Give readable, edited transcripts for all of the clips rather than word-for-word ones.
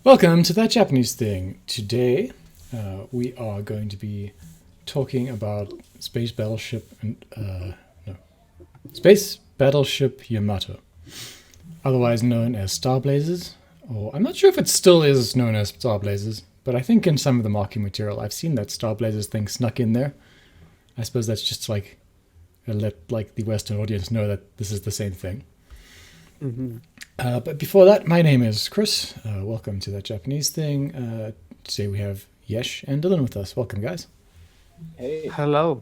Welcome to That Japanese Thing. Today, we are going to be talking about Space Battleship Space Battleship Yamato, otherwise known as Star Blazers. Or I'm not sure if it still is known as Star Blazers, but I think in some of the marketing material, I've seen that Star Blazers thing snuck in there. I suppose that's just like let the Western audience know that this is the same thing. Mm-hmm. But before that, my name is Chris. Welcome to That Japanese Thing. Today we have Yesh and Dylan with us. Welcome, guys. Hey. Hello.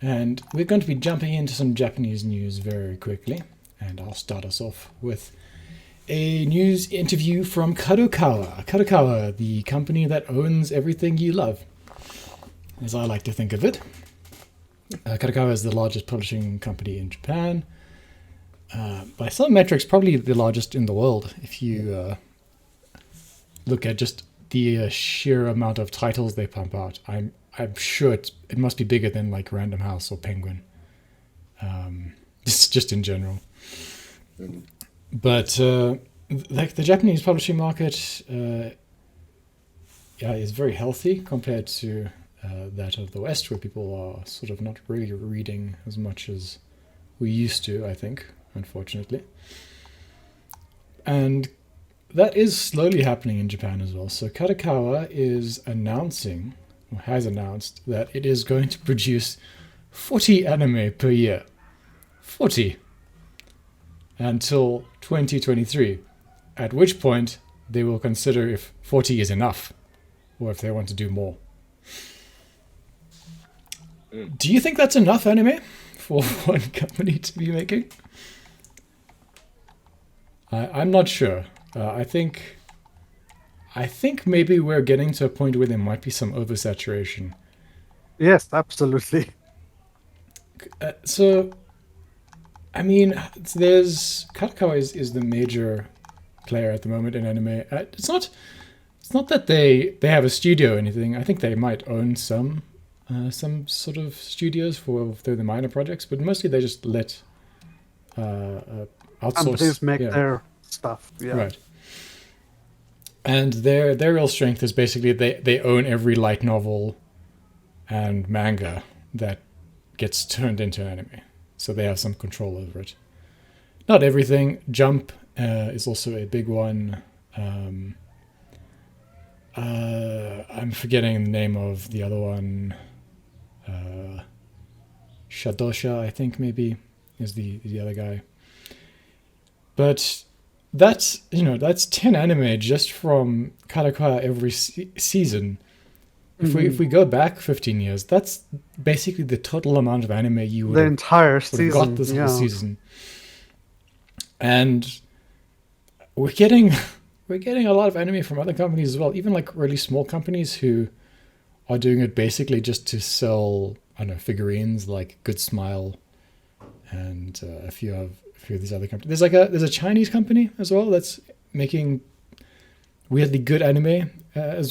And we're going to be jumping into some Japanese news very quickly. And I'll start us off with a news interview from Kadokawa. Kadokawa, the company that owns everything you love, as I like to think of it. Kadokawa is the largest publishing company in Japan. By some metrics, probably the largest in the world. If you look at just the sheer amount of titles they pump out, I'm sure it must be bigger than like Random House or Penguin. Just in general. Mm-hmm. But the Japanese publishing market, is very healthy compared to that of the West, where people are sort of not really reading as much as we used to, I think. Unfortunately. And that is slowly happening in Japan as well. So Kadokawa has announced that it is going to produce 40 anime per year. 40. Until 2023. At which point they will consider if 40 is enough or if they want to do more. Do you think that's enough anime for one company to be making? I'm not sure. I think maybe we're getting to a point where there might be some oversaturation. Yes, absolutely. So, I mean, Kadokawa is the major player at the moment in anime. It's not that they have a studio or anything. I think they might own some sort of studios for the minor projects, but mostly they just let outsource. Companies make their stuff. Yeah. Right. And their real strength is basically they own every light novel and manga that gets turned into anime. So they have some control over it. Not everything. Jump is also a big one. I'm forgetting the name of the other one. Shadosha, I think maybe, is the other guy. But that's 10 anime just from Kadokawa every season. If we go back 15 years, that's basically the total amount of anime you would have got this whole season. And we're getting a lot of anime from other companies as well, even like really small companies who are doing it basically just to sell, I don't know, figurines like Good Smile and a few of these other companies. There's a Chinese company as well that's making weirdly good anime at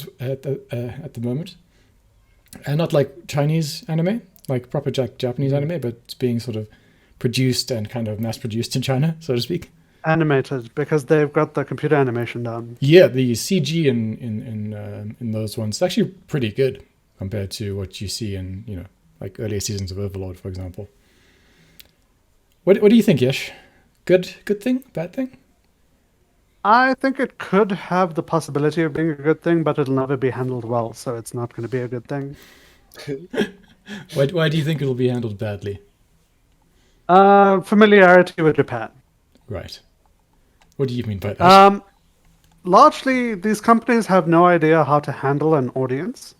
the moment, and not like Chinese anime, like proper Japanese anime, but it's being sort of produced and kind of mass produced in China, so to speak. Animated because they've got the computer animation down. Yeah, the CG in those ones is actually pretty good compared to what you see in like earlier seasons of Overlord, for example. What do you think, Yesh? Good thing? Bad thing? I think it could have the possibility of being a good thing, but it'll never be handled well, so it's not going to be a good thing. Why do you think it'll be handled badly? Familiarity with Japan. Right. What do you mean by that? Largely, these companies have no idea how to handle an audience.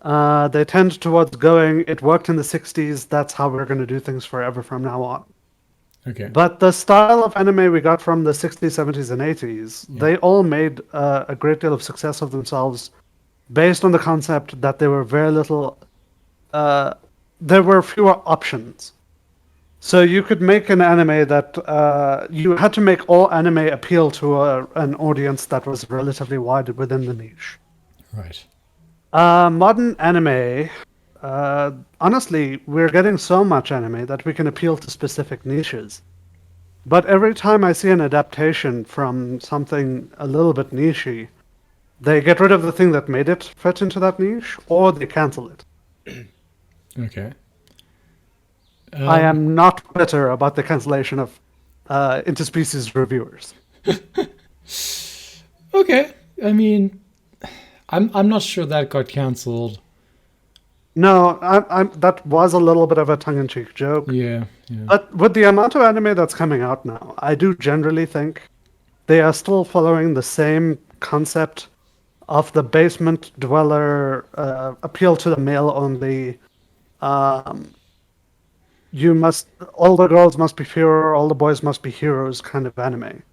They tend towards going, it worked in the 60s, that's how we're going to do things forever from now on. Okay. But the style of anime we got from the 60s, 70s, and 80s, they all made a great deal of success of themselves based on the concept that there were there were fewer options. So you could make an anime that you had to make all anime appeal to an audience that was relatively wide within the niche. Right. Modern anime, honestly, we're getting so much anime that we can appeal to specific niches. But every time I see an adaptation from something a little bit nichey, They get rid of the thing that made it fit into that niche, or they cancel it. Okay. I am not bitter about the cancellation of interspecies reviewers. Okay. I mean, I'm not sure that got cancelled. No, that was a little bit of a tongue-in-cheek joke. Yeah. Yeah. But with the Yamato anime that's coming out now, I do generally think they are still following the same concept of the basement dweller appeal to the male only. Um, all the girls must be pure, all the boys must be heroes kind of anime.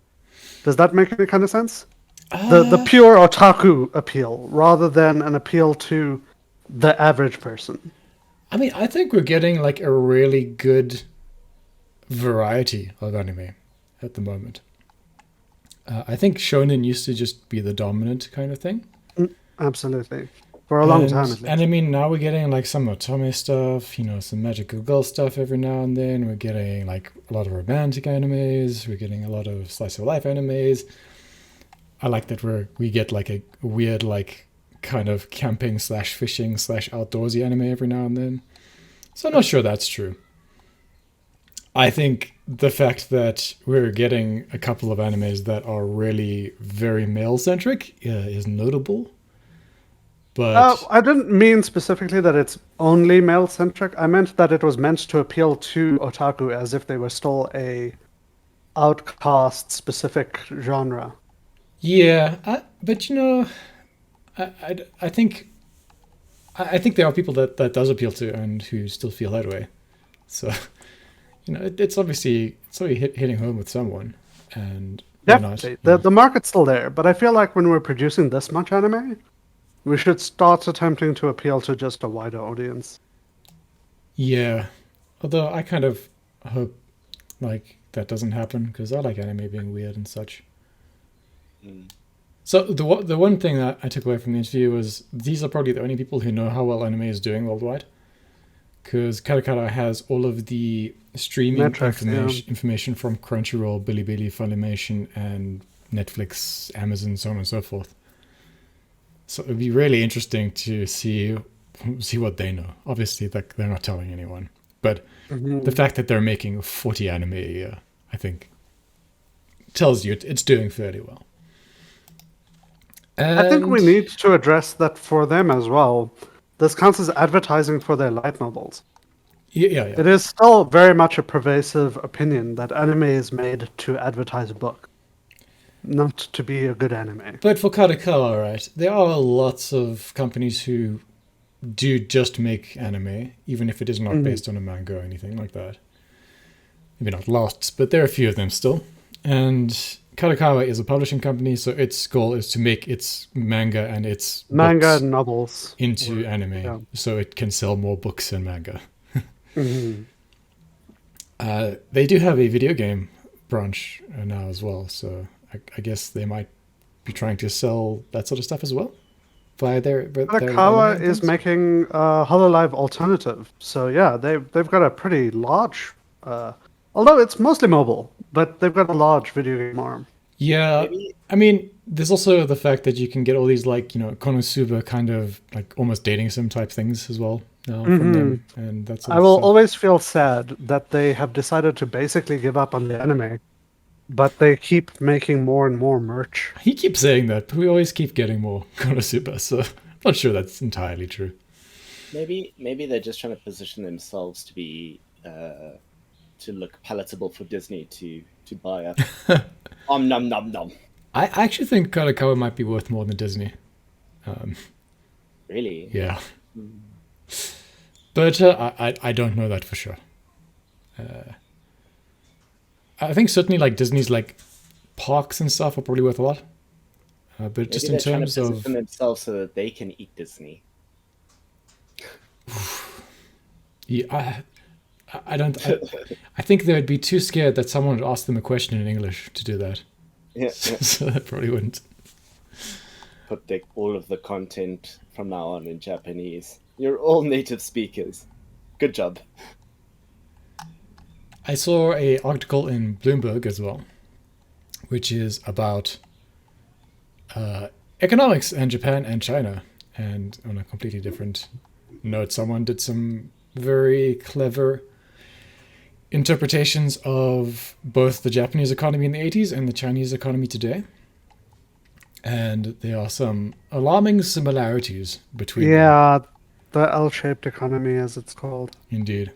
Does that make any kind of sense? The pure otaku appeal rather than an appeal to the average person. I mean, I think we're getting like a really good variety of anime at the moment. I think shonen used to just be the dominant kind of thing. Absolutely. For a long time at least. And I mean, now we're getting like some otome stuff, some magical girl stuff every now and then. We're getting like a lot of romantic animes. We're getting a lot of slice of life animes. I like that we get like a weird like kind of camping / fishing / outdoorsy anime every now and then. So I'm not sure that's true. I think the fact that we're getting a couple of animes that are really very male-centric is notable. But I didn't mean specifically that it's only male-centric. I meant that it was meant to appeal to otaku as if they were still a outcast-specific genre. yeah, but I think there are people that does appeal to and who still feel that way. So it's obviously hitting home with someone, and Definitely, the market's still there, but I feel like when we're producing this much anime, we should start attempting to appeal to just a wider audience. Yeah, although I kind of hope like that doesn't happen because I like anime being weird and such. So the one thing that I took away from the interview was these are probably the only people who know how well anime is doing worldwide, because Kadokawa has all of the streaming information from Crunchyroll, Bilibili, Funimation, and Netflix, Amazon, so on and so forth. So it'd be really interesting to see what they know. Obviously, they're not telling anyone, but the fact that they're making 40 anime a year, I think, tells you it's doing fairly well. And I think we need to address that for them as well. This counts as advertising for their light novels. Yeah. It is still very much a pervasive opinion that anime is made to advertise a book, not to be a good anime. But for Kadokawa, right, there are lots of companies who do just make anime, even if it is not based on a manga or anything like that. Maybe not lots, but there are a few of them still. And Kadokawa is a publishing company, so its goal is to make its manga and its books novels into anime, so it can sell more books and manga. They do have a video game branch now as well, so I guess they might be trying to sell that sort of stuff as well. Kadokawa is making a HoloLive alternative, so yeah, they've got a pretty large, although it's mostly mobile, but they've got a large video game arm. Yeah, I mean, there's also the fact that you can get all these like Konosuba kind of like almost dating sim type things as well now from them, and that's. I will always feel sad that they have decided to basically give up on the anime, but they keep making more and more merch. He keeps saying that, but we always keep getting more Konosuba, so I'm not sure that's entirely true. Maybe they're just trying to position themselves to be to look palatable for Disney to buy up. Nom nom nom. I actually think Kadokawa might be worth more than Disney. Really? Yeah. But I don't know that for sure. I think certainly like Disney's like parks and stuff are probably worth a lot. But Maybe just in they're trying terms to of position themselves so that they can eat Disney. yeah, I don't. I think they would be too scared that someone would ask them a question in English to do that. Yeah. So that probably wouldn't. Put all of the content from now on in Japanese. You're all native speakers. Good job. I saw an article in Bloomberg as well, which is about economics and Japan and China. And on a completely different note, someone did some very clever interpretations of both the Japanese economy in the 80s and the Chinese economy today. And there are some alarming similarities between them. Yeah, the L-shaped economy, as it's called. Indeed.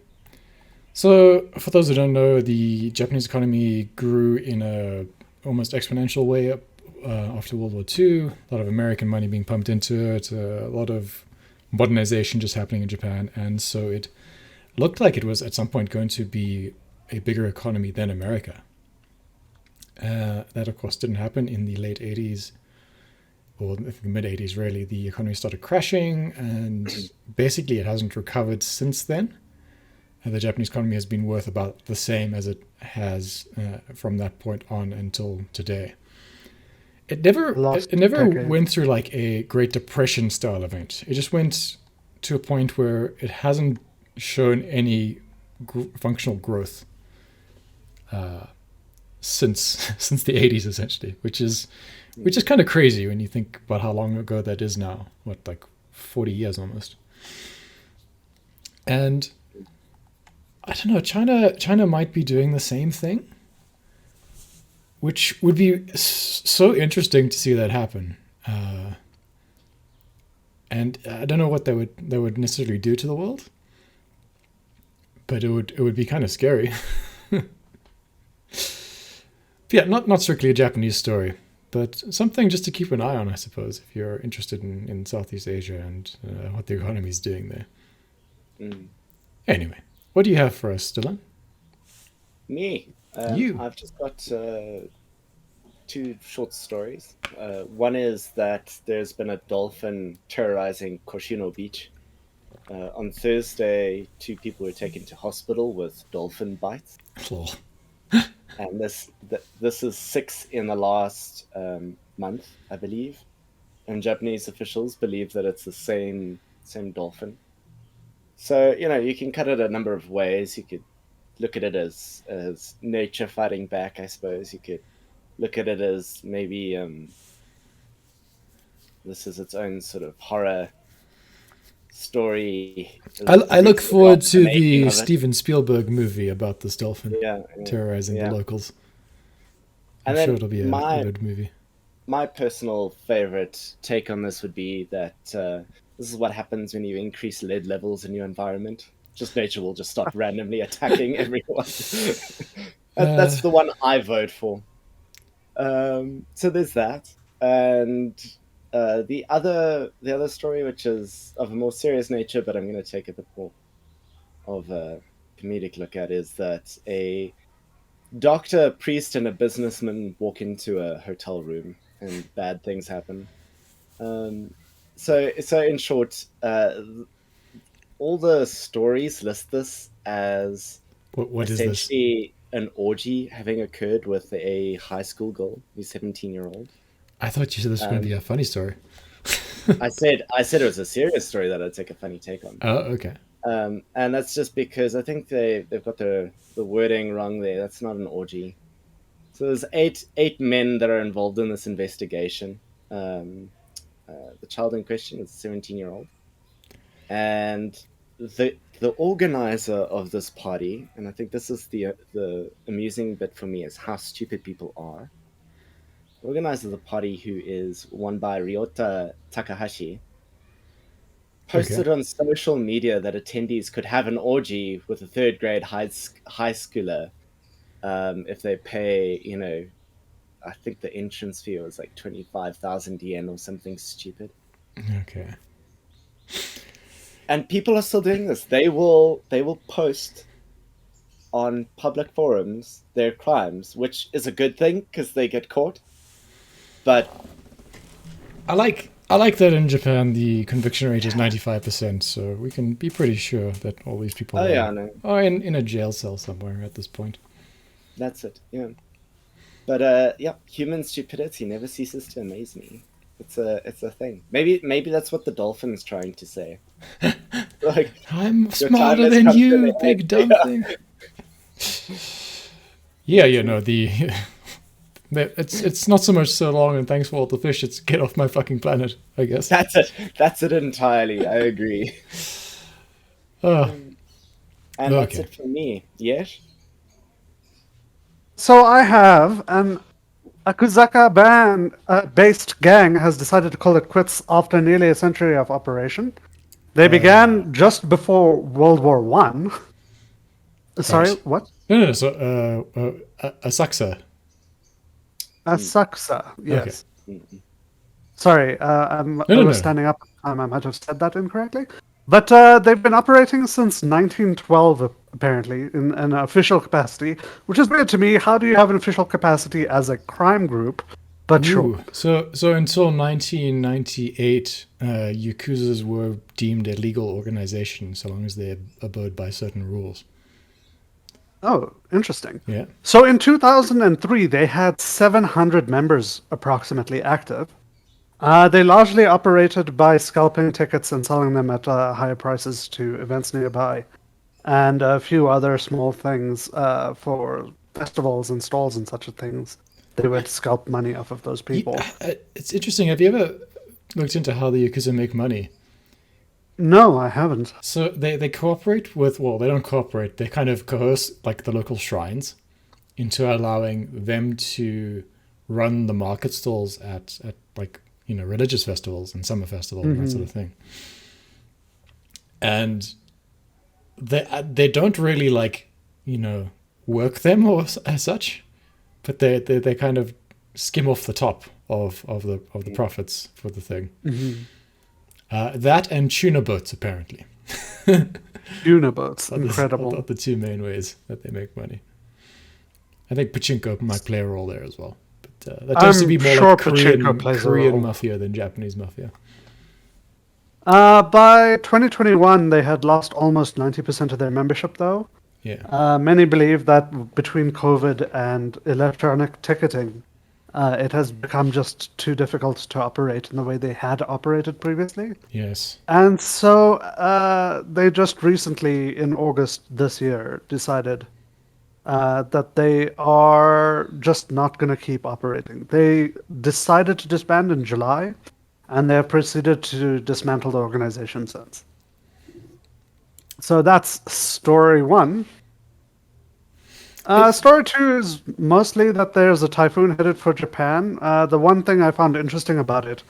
So, for those who don't know, the Japanese economy grew in a almost exponential way up after World War II. A lot of American money being pumped into it, a lot of modernization just happening in Japan, and so it looked like it was at some point going to be a bigger economy than America. That, of course, didn't happen in the late 80s, or the mid 80s, really. The economy started crashing, and basically it hasn't recovered since then. The Japanese economy has been worth about the same as it has from that point on until today. It never decade. went through like a Great Depression style event. It just went to a point where it hasn't shown any functional growth since the 80s, essentially, which is kind of crazy when you think about how long ago that is now. What, like 40 years almost. And I don't know, China might be doing the same thing, which would be so interesting to see that happen. And I don't know what that would necessarily do to the world, but it would be kind of scary. Yeah, not strictly a Japanese story, but something just to keep an eye on, I suppose, if you're interested in Southeast Asia and what the economy is doing there. Anyway, what do you have for us, Dylan? Me. You. I've just got two short stories. One is that there's been a dolphin terrorizing Koshino Beach. On Thursday, 2 people were taken to hospital with dolphin bites. Oh. And this is 6 in the last month, I believe. And Japanese officials believe that it's the same dolphin. So, you can cut it a number of ways. You could look at it as nature fighting back, I suppose. You could look at it as maybe this is its own sort of horror story. I look forward to the Steven Spielberg movie about this dolphin terrorizing the locals. I'm sure it'll be a good movie. My personal favorite take on this would be that this is what happens when you increase lead levels in your environment. Just nature will just start randomly attacking everyone. That's the one I vote for. So there's that. And the other story, which is of a more serious nature, but I'm going to take a bit more of a comedic look at, is that a doctor, a priest, and a businessman walk into a hotel room and bad things happen. So in short, all the stories list this as what is this? Essentially an orgy having occurred with a high school girl, who's 17-year-old. I thought you said this was going to be a funny story. I said it was a serious story that I'd take a funny take on. Oh, okay. And that's just because I think they've got the wording wrong there. That's not an orgy. So there's eight men that are involved in this investigation. The child in question is a 17-year-old. And the organizer of this party, and I think this is the amusing bit for me, is how stupid people are. The organizer of the party, who is one by Ryota Takahashi, posted on social media that attendees could have an orgy with a 3rd grade high schooler if they pay, I think the entrance fee was like 25,000 yen or something stupid. Okay. And people are still doing this. They will post on public forums their crimes, which is a good thing because they get caught. But I like that in Japan the conviction rate is 95%, so we can be pretty sure that all these people are in a jail cell somewhere at this point. That's it, yeah. But human stupidity never ceases to amaze me. It's a thing. Maybe that's what the dolphin's trying to say. Like, I'm smarter than you, big dumb thing. Yeah, the It's not so much so long and thanks for all the fish. It's get off my fucking planet, I guess. That's it. That's it entirely. I agree. Oh, And that's okay. it for me. Yes. So I have an Akuzaka based gang has decided to call it quits after nearly a century of operation. They began just before World War One. Sorry, Right. what? No. So, Asakusa. Asakusa, Okay. yes. Sorry, I No. was standing up. I might have said that incorrectly. But they've been operating since 1912, apparently, in an official capacity, which is weird to me. How do you have an official capacity as a crime group? But sure. Ooh. So until 1998, Yakuzas were deemed a legal organization so long as they abode by certain rules. Oh, interesting. Yeah. So in 2003, they had 700 members approximately active. They largely operated by scalping tickets and selling them at higher prices to events nearby, and a few other small things for festivals and stalls and such things. They would scalp money off of those people. It's interesting. Have you ever looked into how the Yakuza make money? No, I haven't. So they cooperate with, well, they don't cooperate. They kind of coerce like the local shrines into allowing them to run the market stalls at like, religious festivals and summer festivals and that sort of thing. And they don't really work them or as such, but they kind of skim off the top of the profits for the thing. That and tuna boats, apparently. Tuna boats, incredible. Are the two main ways that they make money. I think pachinko might play a role there as well. But that tends to be more like Korean mafia than Japanese mafia. By 2021, they had lost almost 90% of their membership, though. Yeah. Many believe that between COVID and electronic ticketing, it has become just too difficult to operate in the way they had operated previously. Yes. And so they just recently, in August this year, decided that they are just not going to keep operating. They decided to disband in July, and they have proceeded to dismantle the organization since. So that's story one. Story two is mostly that there's a typhoon headed for Japan. The one thing I found interesting about it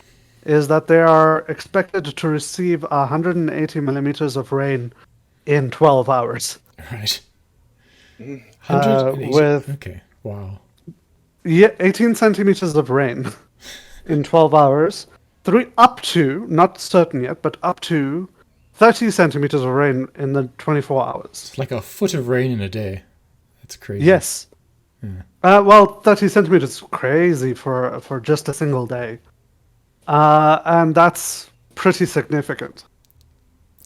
is that they are expected to receive 180 millimeters of rain in 12 hours. Right. 180. Okay. Wow. Yeah, 18 centimeters of rain in 12 hours. Up to, not certain yet, but up to 30 centimeters of rain in the 24 hours. It's like a foot of rain in a day. That's crazy. Yes. Well, 30 centimeters is crazy for just a single day. And that's pretty significant.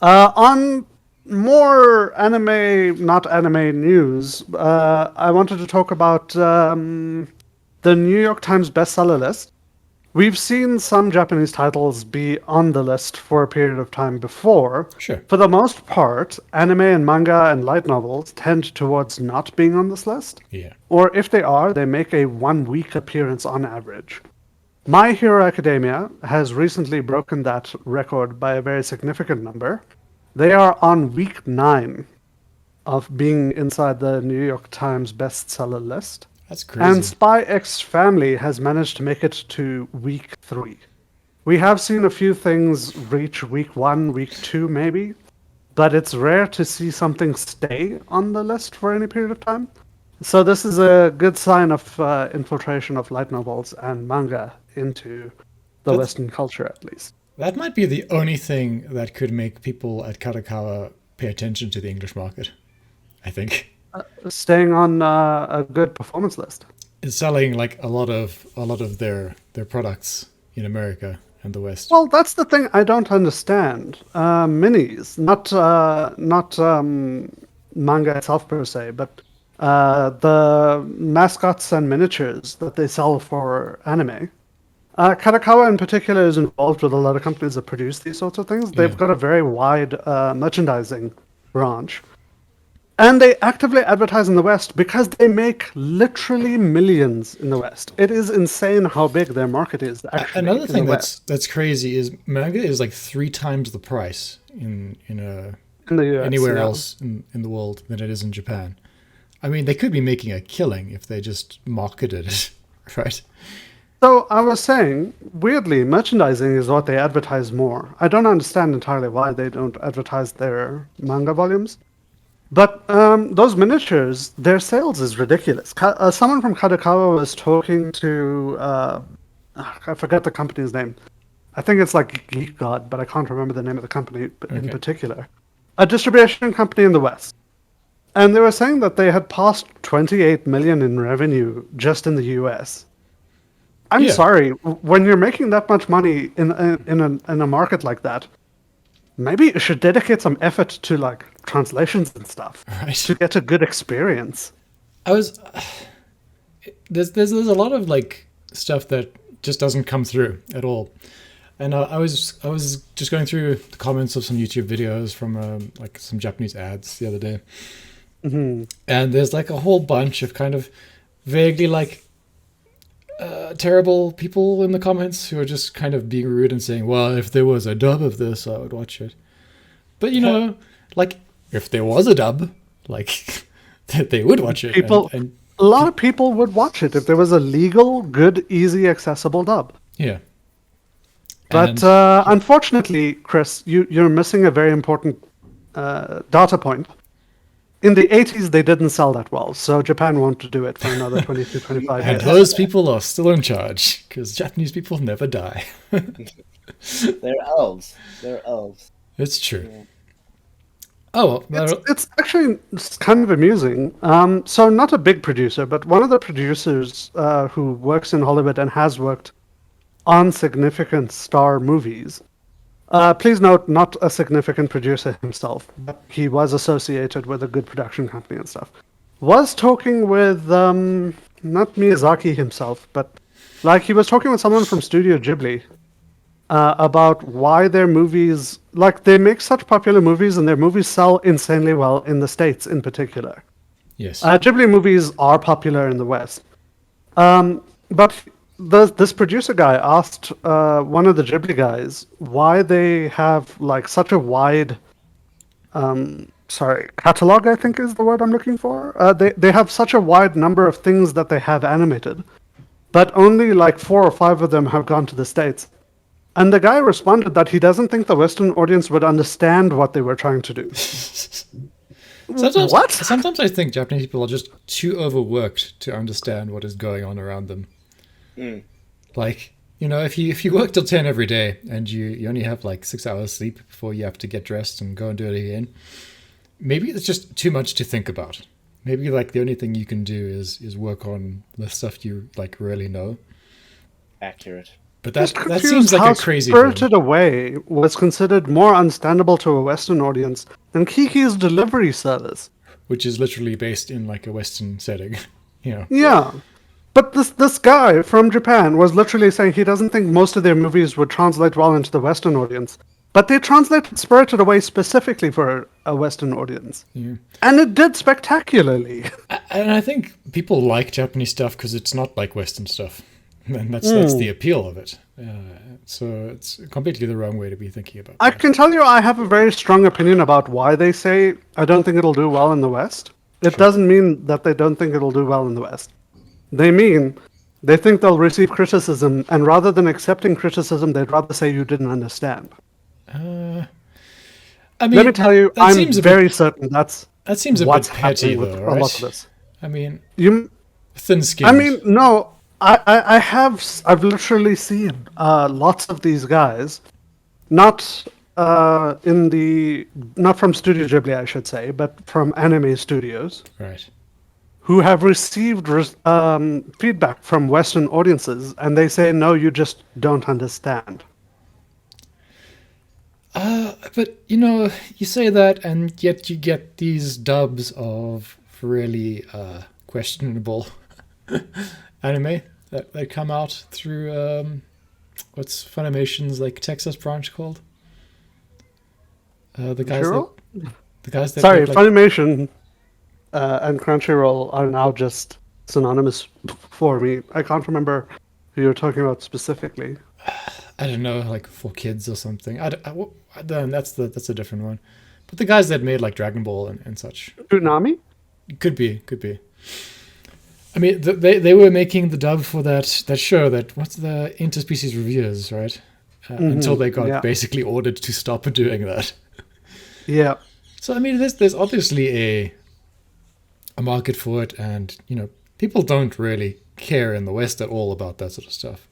On more not anime news, I wanted to talk about the New York Times bestseller list. We've seen some Japanese titles be on the list for a period of time before. Sure. For the most part, anime and manga and light novels tend towards not being on this list. Yeah. Or if they are, they make a 1-week appearance on average. My Hero Academia has recently broken that record by a very significant number. They are on week 9 of being inside the New York Times bestseller list. That's crazy. And Spy X Family has managed to make it to week 3. We have seen a few things reach week 1, week 2 maybe, but it's rare to see something stay on the list for any period of time. So this is a good sign of infiltration of light novels and manga into the Western culture, at least. That might be the only thing that could make people at Kadokawa pay attention to the English market, I think. Staying on a good performance list. It's selling like a lot of their products in America and the West. Well, that's the thing I don't understand. Minis, not manga itself per se, but the mascots and miniatures that they sell for anime. Kadokawa in particular is involved with a lot of companies that produce these sorts of things. They've got a very wide merchandising branch. And they actively advertise in the West because they make literally millions in the West. It is insane how big their market is, actually. Another thing in the West. that's crazy is manga is like 3 times the price in In the US, anywhere yeah. else in the world than it is in Japan. I mean, they could be making a killing if they just marketed it, right? So I was saying, weirdly, merchandising is what they advertise more. I don't understand entirely why they don't advertise their manga volumes. But those miniatures, their sales is ridiculous. Someone from Kadokawa was talking to, I forget the company's name. I think it's like Geek God, but I can't remember the name of the company in particular. A distribution company in the West. And they were saying that they had passed 28 million in revenue just in the US. I'm Yeah. sorry, when you're making that much money in a market like that, maybe you should dedicate some effort to like translations and stuff Right. to get a good experience. I was there's a lot of like stuff that just doesn't come through at all, and I was just going through the comments of some YouTube videos from like some Japanese ads the other day, and there's like a whole bunch of kind of vaguely like terrible people in the comments who are just kind of being rude and saying, well, if there was a dub of this, I would watch it. But you know, like if there was a dub, like they would watch it. People, and a lot of people would watch it if there was a legal, good, easy, accessible dub. yeah. But unfortunately, Chris, you're missing a very important data point. In the 80s, they didn't sell that well, so Japan won't do it for another 22, 25 And years. those people are still in charge because Japanese people never die. They're elves. They're elves. It's true. Oh, well, It's actually kind of amusing. So not a big producer, but one of the producers who works in Hollywood and has worked on significant star movies. Please note, not a significant producer himself, but he was associated with a good production company and stuff. Was talking with, not Miyazaki himself, but like he was talking with someone from Studio Ghibli about why their movies, like they make such popular movies and their movies sell insanely well in the States in particular. yes. Ghibli movies are popular in the West. But this producer guy asked one of the Ghibli guys why they have like such a wide, catalog, I think is the word I'm looking for. They have such a wide number of things that they have animated, but only like 4 or 5 of them have gone to the States. And the guy responded that he doesn't think the Western audience would understand what they were trying to do. Sometimes, What? Sometimes I think Japanese people are just too overworked to understand what is going on around them. Like, you know, if you work till 10 every day and you only have like 6 hours sleep before you have to get dressed and go and do it again, maybe it's just too much to think about. Maybe like the only thing you can do is work on the stuff you like really know. Accurate. But that Confused seems how like a crazy Spirited thing. Away was considered more understandable to a Western audience than Kiki's delivery service. Which is literally based in like a Western setting. You know. Yeah. But this guy from Japan was literally saying he doesn't think most of their movies would translate well into the Western audience. But they translated Spirited Away specifically for a Western audience. Yeah. And it did spectacularly. And I think people like Japanese stuff because it's not like Western stuff. And that's the appeal of it. So it's completely the wrong way to be thinking about I that. can tell you I have a very strong opinion about why they say, I don't think it'll do well in the West. It doesn't mean that they don't think it'll do well in the West. They mean they think they'll receive criticism, and rather than accepting criticism, they'd rather say you didn't understand. I mean, Let me tell you, that I'm seems a very certain that's that seems a what's bit petty, happening with though, a lot right? of this. I mean, You, thin-skinned. I mean, no, I've literally seen lots of these guys, not not from Studio Ghibli, I should say, but from anime studios, right. who have received feedback from Western audiences, and they say, no, you just don't understand. But you know, you say that, and yet you get these dubs of really questionable anime that come out through what's Funimation's like Texas branch called? The guys Sure. that the guys that Sorry, make, like, Funimation and Crunchyroll are now just synonymous for me. I can't remember who you're talking about specifically. I don't know, like for kids or something. Then that's a different one. But the guys that made like Dragon Ball and such. Tsunami? Could be. I mean, they were making the dub for that show what's the Interspecies Reviewers, right? Until they got basically ordered to stop doing that. Yeah. So I mean, there's obviously a market for it, and people don't really care in the West at all about that sort of stuff.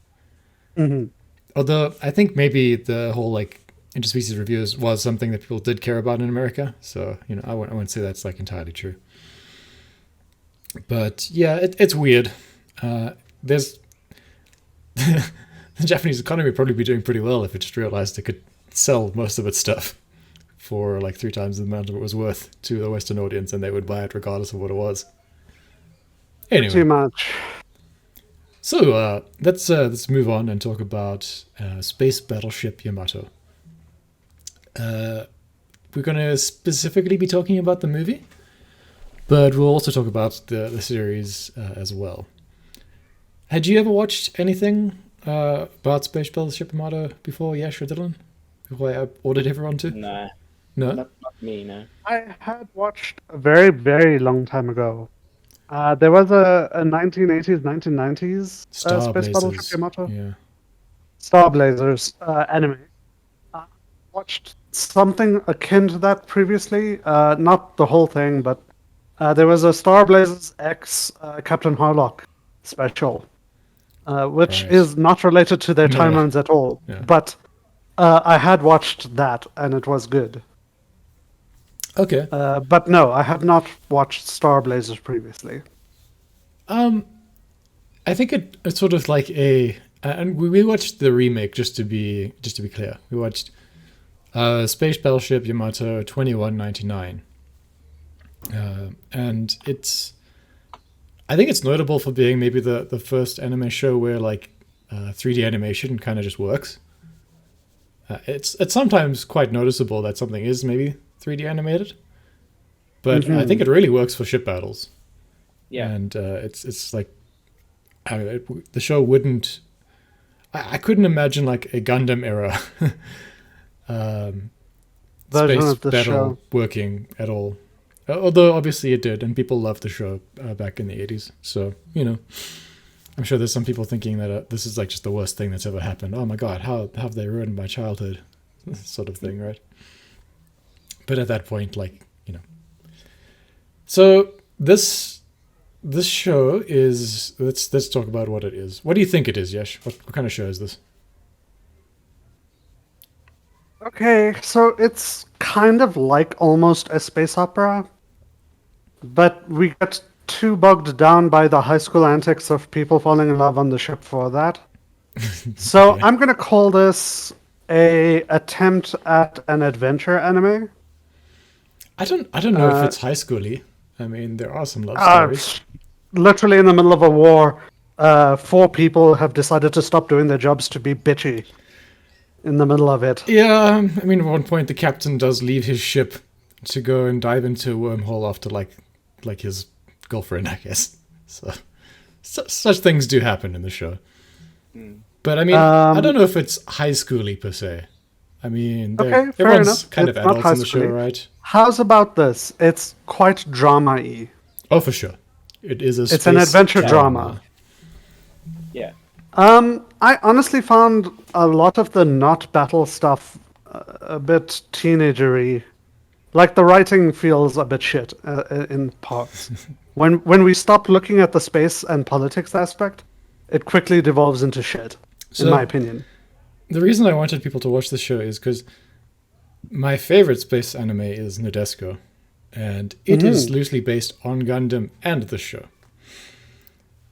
Mm-hmm. Although I think maybe the whole like interspecies reviews was something that people did care about in America. So I wouldn't say that's like entirely true. But yeah, it's weird. There's the Japanese economy would probably be doing pretty well if it just realized it could sell most of its stuff for like 3 times the amount of it was worth to the Western audience, and they would buy it regardless of what it was. Anyway, Too much. So let's move on and talk about Space Battleship Yamato. We're going to specifically be talking about the movie, but we'll also talk about the series as well. Had you ever watched anything about Space Battleship Yamato before, Yash or Dylan? Before I ordered everyone to? No, No? not me. No. I had watched a very, very long time ago. There was a 1980s, 1990s Star Space Blazers. Battleship Yamato. Yeah. Star Blazers anime. Watched something akin to that previously. Not the whole thing, but there was a Star Blazers X Captain Harlock special, which Right. is not related to their No. timelines at all. Yeah. But I had watched that, and it was good. Okay. But no, I have not watched Star Blazers previously. I think it's sort of like and we watched the remake just to be clear. We watched Space Battleship Yamato 2199, and I think it's notable for being maybe the first anime show where like 3D animation kind of just works. It's sometimes quite noticeable that something is maybe 3D animated, but I think it really works for ship battles. Yeah. And it's like the show wouldn't. I couldn't imagine like a Gundam era Version space of the battle show. working at all. Although obviously it did, and people loved the show back in the 80s. So I'm sure there's some people thinking that this is like just the worst thing that's ever happened. Oh my god, how have they ruined my childhood? Sort of thing, right? But at that point, so this show is let's talk about what it is. What do you think it is, Yesh? What kind of show is this? Okay, so it's kind of like almost a space opera, but we get too bogged down by the high school antics of people falling in love on the ship for that. So Okay. I'm gonna call this a attempt at an adventure anime. I don't know if it's high schooly. I mean, there are some love Uh, stories. Literally in the middle of a war, 4 people have decided to stop doing their jobs to be bitchy in the middle of it. Yeah, I mean, at one point the captain does leave his ship to go and dive into a wormhole after like his girlfriend, I guess. So such things do happen in the show. But I mean, I don't know if it's high schooly per se. I mean, Okay, fair everyone's enough. kind It's of not adults high in the show, schooly. right? How's about this? It's quite drama-y. Oh, for sure. It is a It's an space adventure drama. Yeah. I honestly found a lot of the not battle stuff a bit teenagery. Like the writing feels a bit shit in parts. When we stop looking at the space and politics aspect, it quickly devolves into shit, in So- my opinion. The reason I wanted people to watch this show is because my favorite space anime is Nadesco, and it is loosely based on Gundam and the show.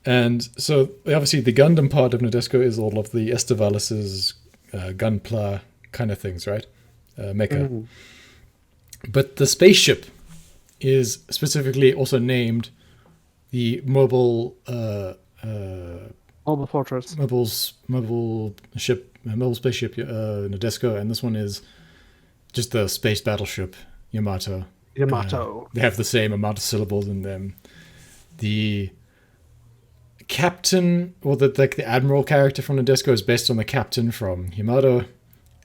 And so, obviously, the Gundam part of Nadesco is all of the Estevalis's Gunpla kind of things, right? Mecha. But the spaceship is specifically also named the mobile Mobile Fortress. mobile spaceship Nadesco, and this one is just the space battleship Yamato. Yamato. They have the same amount of syllables in them. The captain, or the admiral character from Nadesco is based on the captain from Yamato,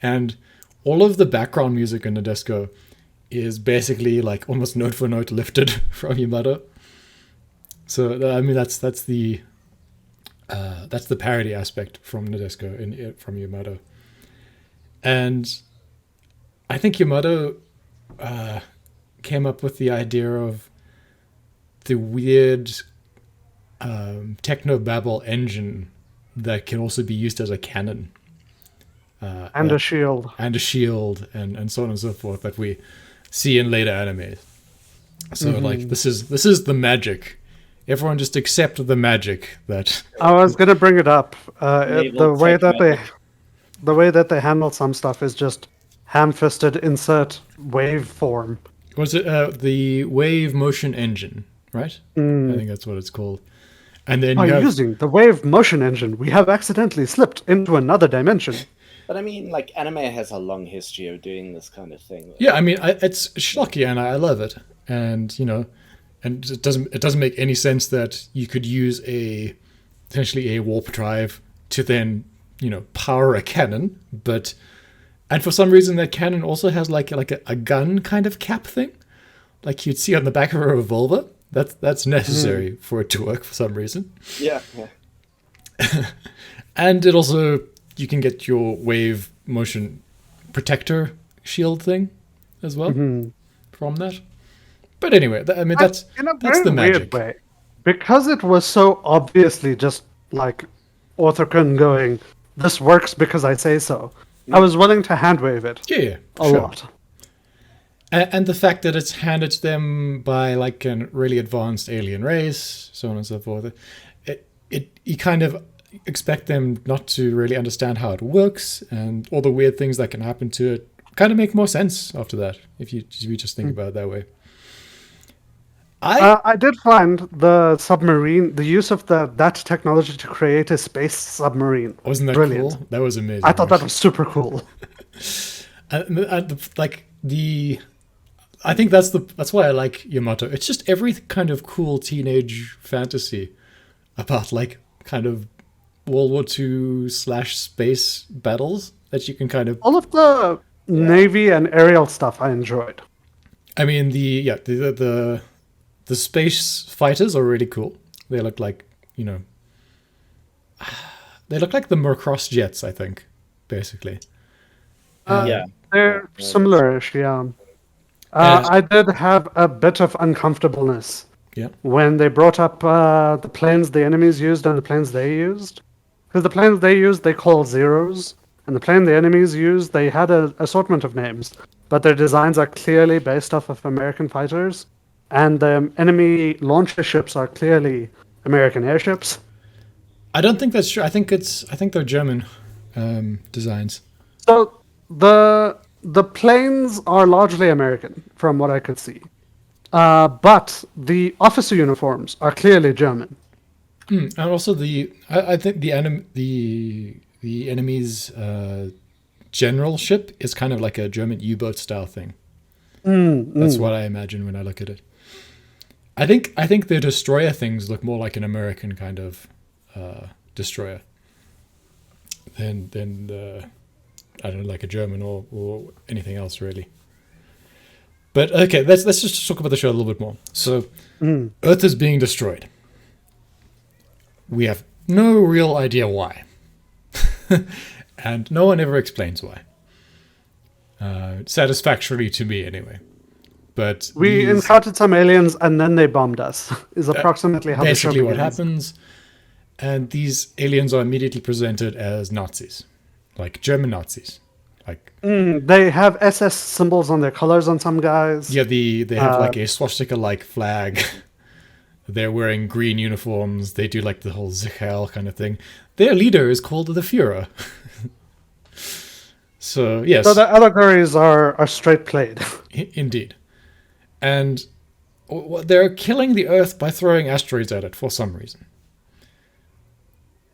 and all of the background music in Nadesco is basically like almost note for note lifted from Yamato. So I mean that's the parody aspect from Nadesco from Yamato, and I think Yamato came up with the idea of the weird technobabble engine that can also be used as a cannon. And a shield. And a shield, and so on and so forth that we see in later animes. So like this is the magic. Everyone just accept the magic that. I was gonna bring it up. Naval The way that techno. they handle some stuff is just ham-fisted insert wave form. Was it the wave motion engine, right? I think that's what it's called. And then By you have, using the wave motion engine, we have accidentally slipped into another dimension. But I mean, like, anime has a long history of doing this kind of thing. yeah, I mean it's schlocky and I love it, and and it doesn't make any sense that you could use essentially a warp drive to then power a cannon, and for some reason that cannon also has like a gun kind of cap thing, like you'd see on the back of a revolver. That's necessary for it to work for some reason. Yeah. And it also, you can get your wave motion protector shield thing as well from that. But anyway, I mean that's In a that's very the magic. weird way. Because it was so obviously just like Orthokun going, this works because I say so. I was willing to hand wave it Yeah, a sure. lot. And the fact that it's handed to them by like a really advanced alien race, so on and so forth, you kind of expect them not to really understand how it works, and all the weird things that can happen to it kind of make more sense after that if you just think about it that way. I did find the use of that technology to create a space submarine. Wasn't that brilliant. cool? That was amazing. I thought that was super cool. I think that's why I like Yamato. It's just every kind of cool teenage fantasy about like kind of World War II / space battles that you can kind of. All of the Navy and aerial stuff I enjoyed. I mean the space fighters are really cool. They look like they look like the Murcross jets, I think, basically. Yeah. They're similar-ish, yeah. Yeah. I did have a bit of uncomfortableness Yeah. when they brought up the planes the enemies used and the planes they used. Because the planes they used, they call zeros. And the plane the enemies used, they had an assortment of names. But their designs are clearly based off of American fighters. And the enemy launcher ships are clearly American airships. I don't think that's true. I think they're German designs. So the planes are largely American, from what I could see. But the officer uniforms are clearly German. And also I think the enemy's general ship is kind of like a German U-boat style thing. That's what I imagine when I look at it. I think the destroyer things look more like an American kind of destroyer than the, I don't know, like a German or anything else really. But okay, let's just talk about the show a little bit more. So Earth is being destroyed. We have no real idea why. And no one ever explains why. Satisfactorily to me, anyway. But We encountered some aliens and then they bombed us, is approximately how the show basically what begins. happens. And these aliens are immediately presented as Nazis. Like German Nazis. Like They have SS symbols on their colors on some guys. yeah, they have like a swastika-like flag. They're wearing green uniforms. They do like the whole Sichel kind of thing. Their leader is called the Führer. So yes, So the allegories are straight played. indeed. And they're killing the Earth by throwing asteroids at it for some reason.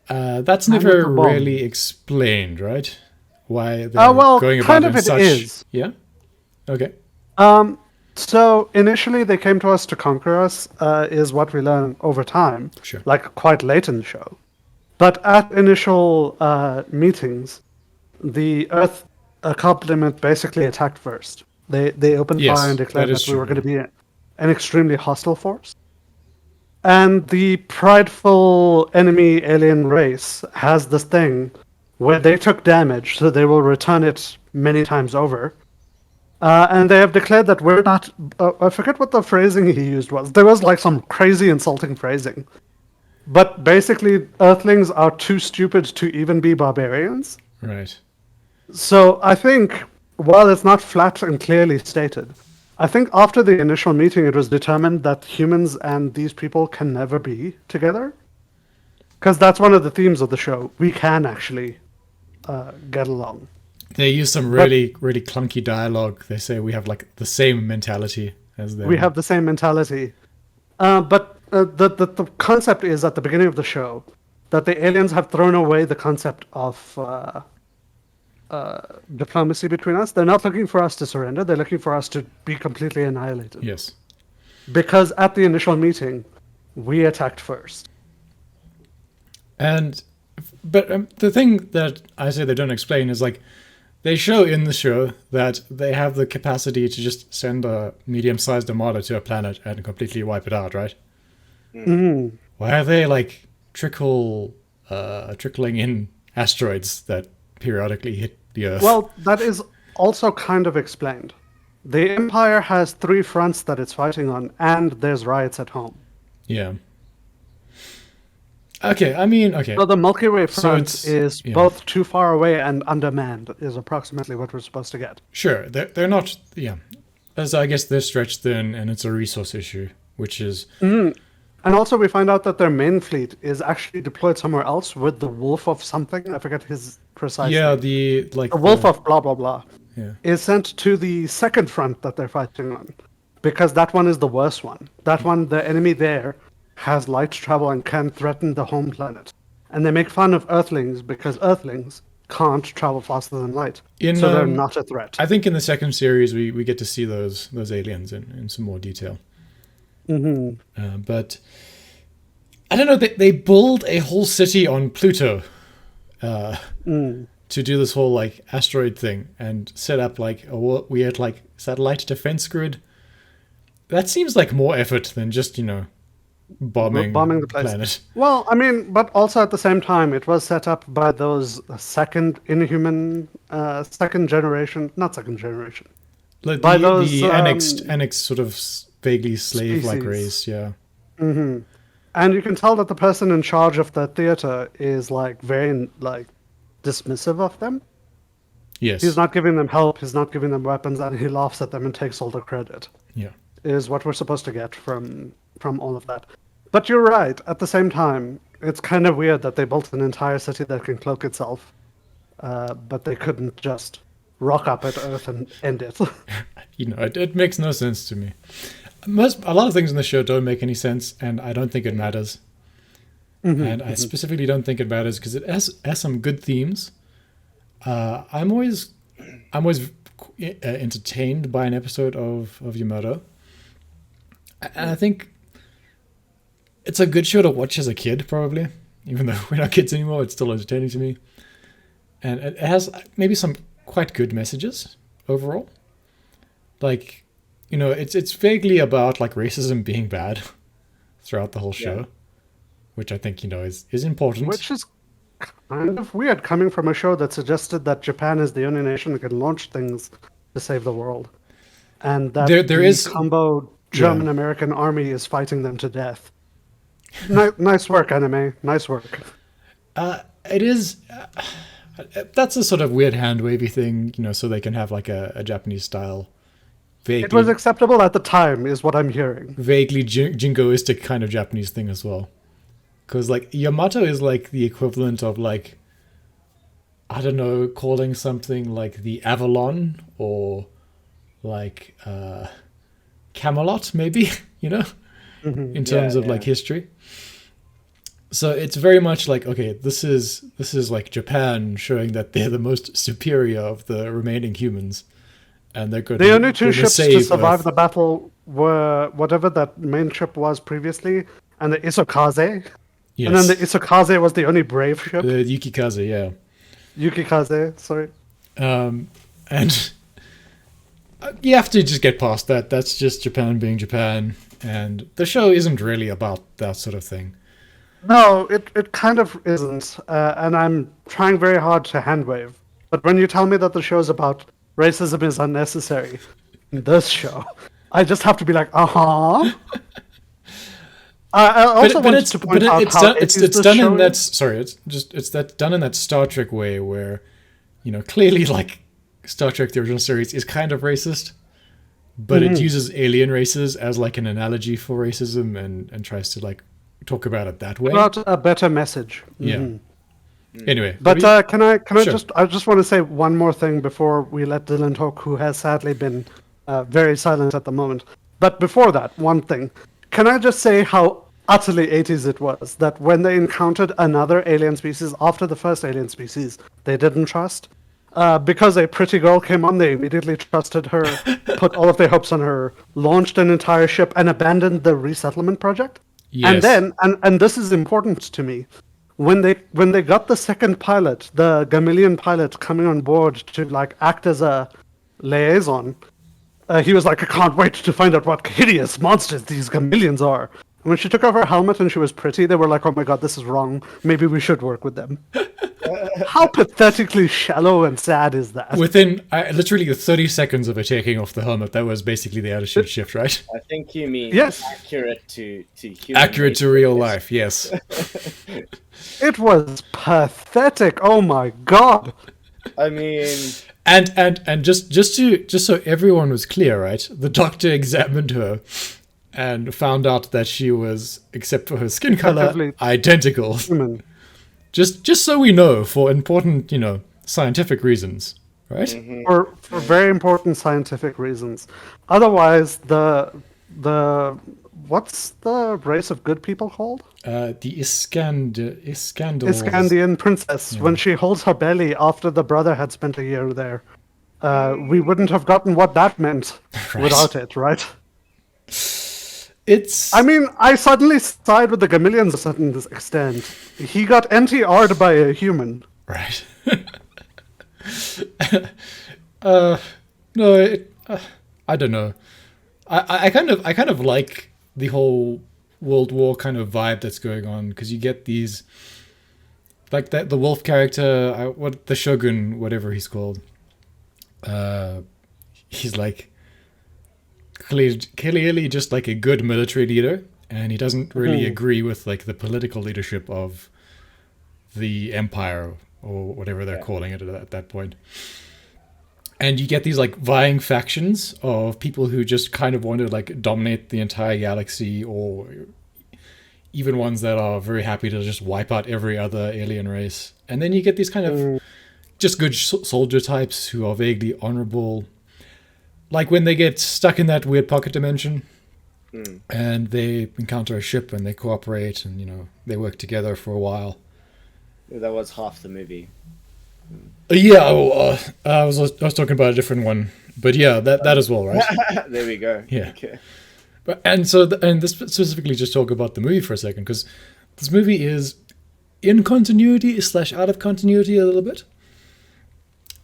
That's Kind of never a bomb. really explained, right? Why they're well, going about kind it of in it such... is. Yeah? Okay. So initially they came to us to conquer us, is what we learn over time, Sure. like quite late in the show. But at initial meetings, the Earth complement basically attacked first. They opened fire and Yes, that declared is that we true. were going to be an extremely hostile force. And the prideful enemy alien race has this thing where they took damage, so they will return it many times over. And they have declared that we're not. I forget what the phrasing he used was. There was like some crazy insulting phrasing. But basically, Earthlings are too stupid to even be barbarians. Right. So I think, while it's not flat and clearly stated, I think after the initial meeting, it was determined that humans and these people can never be together. Because that's one of the themes of the show. We can actually get along. They use some But- really, really clunky dialogue. They say we have like the same mentality as them. We have the same mentality. But the concept is at the beginning of the show that the aliens have thrown away the concept of diplomacy between us. They're not looking for us to surrender. They're looking for us to be completely annihilated. Yes. Because at the initial meeting, we attacked first. But the thing that I say they don't explain is like they show in the show that they have the capacity to just send a medium-sized Yamato to a planet and completely wipe it out, right? Mm. Why are they like trickling in asteroids that periodically hit the Earth? Well, that is also kind of explained. The Empire has 3 fronts that it's fighting on, and there's riots at home. Yeah. Okay, I mean, okay. So the Milky Way So front it's- is yeah. both too far away and undermanned, is approximately what we're supposed to get. Sure, they're not, yeah. As I guess they're stretched thin and it's a resource issue, which is, And also we find out that their main fleet is actually deployed somewhere else with the Wolf of something. I forget his precise yeah, name. the, like... The Wolf of blah, blah, blah. Yeah. Is sent to the second front that they're fighting on. Because that one is the worst one. That one, the enemy there has light travel and can threaten the home planet. And they make fun of Earthlings because Earthlings can't travel faster than light. In, so they're not a threat. I think in the second series we get to see those aliens in some more detail. But I don't know, they build a whole city on Pluto to do this whole like asteroid thing and set up like a weird like satellite defense grid. That seems like more effort than just, bombing the place. planet. Well, I mean, but also at the same time, it was set up by those second inhuman, second generation, not second generation. Like By the those, annexed sort of vaguely slave-like species. race, yeah. And you can tell that the person in charge of the theater is like very like dismissive of them. Yes. He's not giving them help. He's not giving them weapons, and he laughs at them and takes all the credit. Yeah. Is what we're supposed to get from all of that. But you're right. At the same time, it's kind of weird that they built an entire city that can cloak itself, but they couldn't just rock up at Earth and end it. It makes no sense to me. A lot of things in the show don't make any sense, and I don't think it matters. And I specifically don't think it matters because it has some good themes. I'm always entertained by an episode of Yamato. And I think it's a good show to watch as a kid, probably. Even though we're not kids anymore, it's still entertaining to me. And it has maybe some quite good messages overall. Like, it's vaguely about like racism being bad throughout the whole show, which I think, is important. Which is kind of weird coming from a show that suggested that Japan is the only nation that can launch things to save the world. And that there the is combo German-American army is fighting them to death. Nice work, anime. Nice work. It is... that's a sort of weird hand-wavy thing, so they can have like a Japanese-style vaguely... It was acceptable at the time, is what I'm hearing. Vaguely jingoistic kind of Japanese thing as well. Because, like, Yamato is, like, the equivalent of, like, I don't know, calling something like the Avalon or, like, Camelot, maybe, in terms of, like, history. So it's very much like, okay, this is like Japan showing that they're the most superior of the remaining humans. and they're going The to, only two gonna ships to save survive Earth. the battle were whatever that main ship was previously, and the Isokaze. And then the Yes, Isokaze was the only brave ship. the Yukikaze, yeah. Yukikaze, sorry. And you have to just get past that. That's just Japan being Japan, and the show isn't really about that sort of thing. No, it kind of isn't, and I'm trying very hard to handwave. But when you tell me that the show's about racism is unnecessary, in this show, I just have to be like, uh-huh. I also wanted to point out it's how done. It's 80s this done show in that. is. Sorry, it's that done in that Star Trek way where, clearly like Star Trek the original series is kind of racist, but it uses alien races as like an analogy for racism and tries to like talk about it that way. About a better message. Yeah. Anyway, But can I Sure. I just want to say one more thing before we let Dylan talk, who has sadly been very silent at the moment. But before that, one thing. Can I just say how utterly 80s it was that when they encountered another alien species after the first alien species, they didn't trust? Because a pretty girl came on, they immediately trusted her, put all of their hopes on her, launched an entire ship, and abandoned the resettlement project. Yes. And then, and this is important to me, when they got the second pilot, the Gamillion pilot, coming on board to like act as a liaison, he was like, I can't wait to find out what hideous monsters these Gamillions are. And when she took off her helmet and she was pretty, they were like, oh my god, this is wrong. Maybe we should work with them. How pathetically shallow and sad is that? Within literally the 30 seconds of her taking off the helmet, that was basically the attitude shift, right? I think you mean Yes. accurate to human Accurate to nature. real life, yes. It was pathetic. Oh my god. I mean, And just so everyone was clear, right? The doctor examined her and found out that she was, except for her skin color, Effectively identical. human. Just so we know, for important, scientific reasons, right? For very important scientific reasons. Otherwise, the what's the race of good people called? The Iskandals. Iskandian princess. When she holds her belly after the brother had spent a year there, we wouldn't have gotten what that meant Right. without it, right? It's. I mean, I suddenly side with the Gamillions to a certain extent. He got NTR'd by a human. Right. No, I don't know. I kind of like the whole World War kind of vibe that's going on, because you get these, like that the wolf character, what the Shogun, whatever he's called. He's like clearly just like a good military leader, and he doesn't really agree with like the political leadership of the empire or whatever they're calling it at that point. And you get these like vying factions of people who just kind of want to like dominate the entire galaxy, or even ones that are very happy to just wipe out every other alien race. And then you get these kind of just good soldier types who are vaguely honorable. Like when they get stuck in that weird pocket dimension and they encounter a ship and they cooperate and, they work together for a while. that was half the movie. Yeah, I was talking about a different one. But yeah, that as well, right? There we go. Yeah. Okay. But, and so, and this specifically just talk about the movie for a second, because this movie is in continuity / out of continuity a little bit.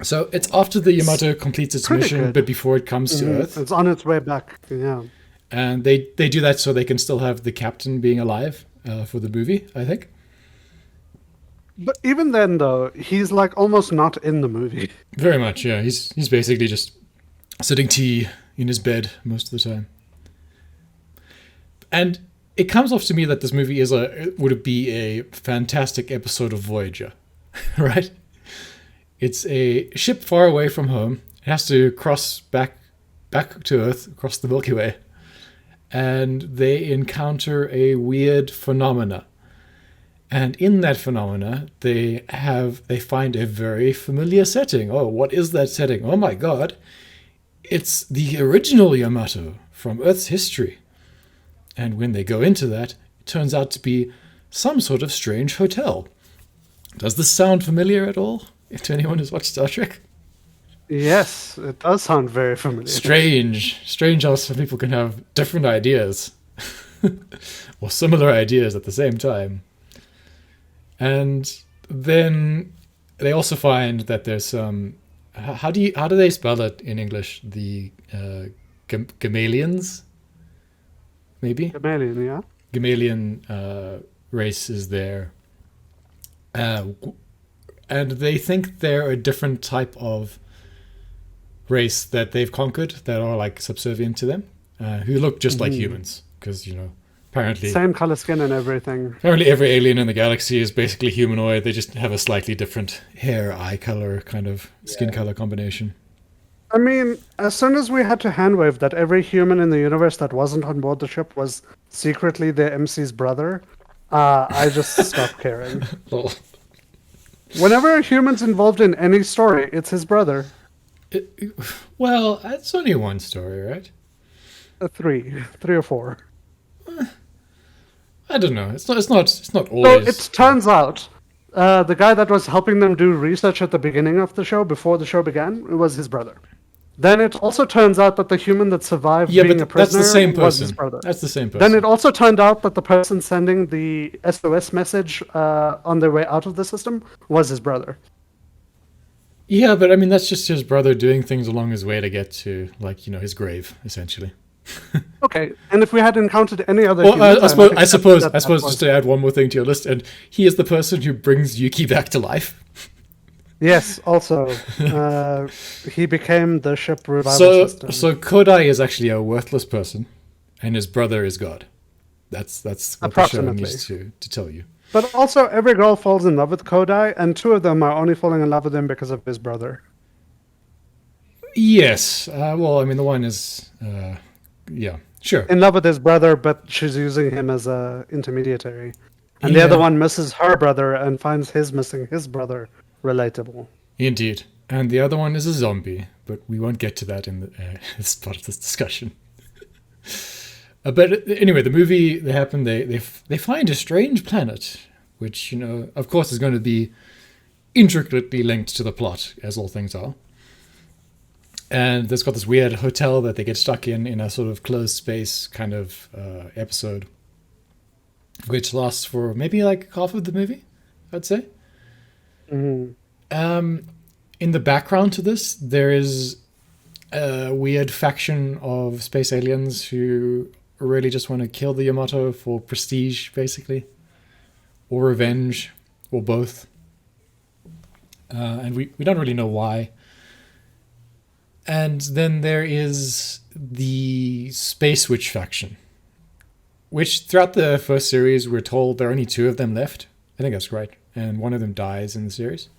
So it's after the Yamato completes its pretty mission, good. but before it comes to Earth. It's on its way back. Yeah. And they do that so they can still have the captain being alive for the movie, I think. But even then, though, he's like almost not in the movie. Very much, yeah. He's basically just sitting tea in his bed most of the time. And it comes off to me that this movie would be a fantastic episode of Voyager, right? It's a ship far away from home. It has to cross back to Earth, across the Milky Way. And they encounter a weird phenomena. And in that phenomena, they find a very familiar setting. Oh, what is that setting? Oh my god. It's the original Yamato from Earth's history. And when they go into that, it turns out to be some sort of strange hotel. Does this sound familiar at all to anyone who's watched Star Trek? Yes, it does sound very familiar. Strange how some people can have different ideas or similar ideas at the same time. And then they also find that there's some. How do they spell it in English? The Gamalians, maybe Chameleon, yeah. Gamalian race is there, and they think they're a different type of race that they've conquered that are like subservient to them, who look just like humans because apparently Same color skin and everything. every alien in the galaxy is basically humanoid. They just have a slightly different hair, eye color, kind of skin color combination. I mean, as soon as we had to handwave that every human in the universe that wasn't on board the ship was secretly the MC's brother, I just stopped caring. Lol. Whenever a human's involved in any story, it's his brother. Well, that's only one story, right? Three or four. I don't know. It's not So always. it turns out the guy that was helping them do research at the beginning of the show, before the show began, it was his brother. Then it also turns out that the human that survived Yeah, being a but that's prisoner the same was his person. brother. That's the same person. Then it also turned out that the person sending the SOS message on their way out of the system was his brother. Yeah, but I mean that's just his brother doing things along his way to get to his grave, essentially. Okay, and if we had encountered any other Well, humans, I suppose might accept that that was- just to add one more thing to your list, and he is the person who brings Yuki back to life. Yes, also, he became the ship revival So system. Kodai is actually a worthless person, and his brother is God. That's what the show Approximately. needs to tell you. But also, every girl falls in love with Kodai, and two of them are only falling in love with him because of his brother. Yes. Well, I mean the one is, yeah, sure. In love with his brother, but she's using him as a intermediary. And the Yeah. other one misses her brother and finds his missing his brother relatable. Indeed. And the other one is a zombie, but we won't get to that in as part of this discussion. But anyway, the movie they find a strange planet, which of course is going to be intricately linked to the plot, as all things are. And there's got this weird hotel that they get stuck in a sort of closed space kind of episode, which lasts for maybe like half of the movie, I'd say. Mhm. In the background to this, there is a weird faction of space aliens who really just want to kill the Yamato for prestige, basically, or revenge, or both. And we don't really know why. And then there is the Space Witch faction, which throughout the first series we're told there are only two of them left. I think that's right. And one of them dies in the series.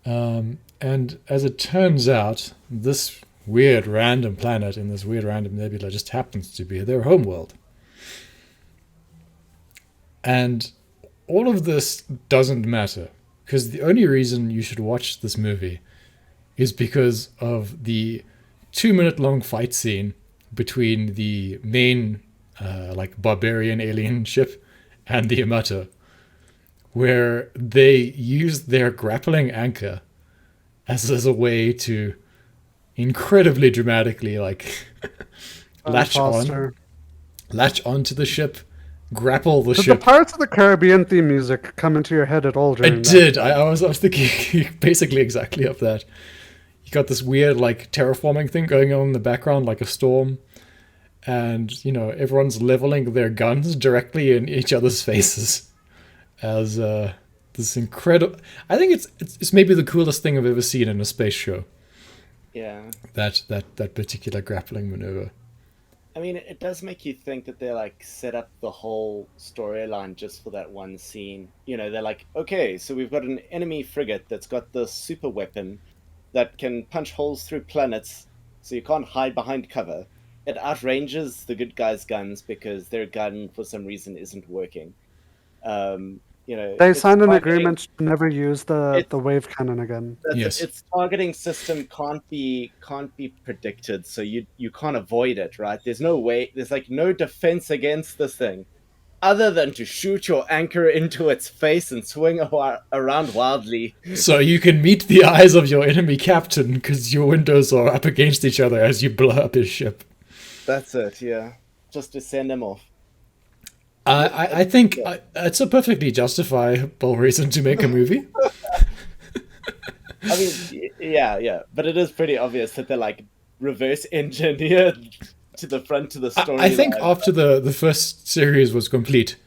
And as it turns out, this weird random planet in this weird random nebula just happens to be their homeworld. And all of this doesn't matter, because the only reason you should watch this movie is because of the 2-minute long fight scene between the main barbarian alien ship and the Yamato, where they use their grappling anchor as a way to incredibly dramatically latch onto the ship, grapple the Did ship. the Pirates of the Caribbean theme music come into your head at all I during that? did. I was thinking basically exactly of that. You got this weird terraforming thing going on in the background, like a storm, and everyone's leveling their guns directly in each other's faces as this incredible. I think it's maybe the coolest thing I've ever seen in a space show. Yeah. That particular grappling maneuver. I mean, it does make you think that they're set up the whole storyline just for that one scene. They're like, okay, so we've got an enemy frigate that's got this super weapon that can punch holes through planets, so you can't hide behind cover. It outranges the good guys' guns because their gun, for some reason, isn't working. They signed an agreement to never use the wave cannon again. Yes. Its targeting system can't be predicted, so you can't avoid it, right? There's no way. There's no defense against this thing. other than to shoot your anchor into its face and swing around wildly. So you can meet the eyes of your enemy captain because your windows are up against each other as you blow up his ship. That's it, yeah. Just to send him off. I think it's a perfectly justifiable reason to make a movie. I mean, yeah. But it is pretty obvious that they're like reverse engineered to the front of the story. I think after the first series was complete,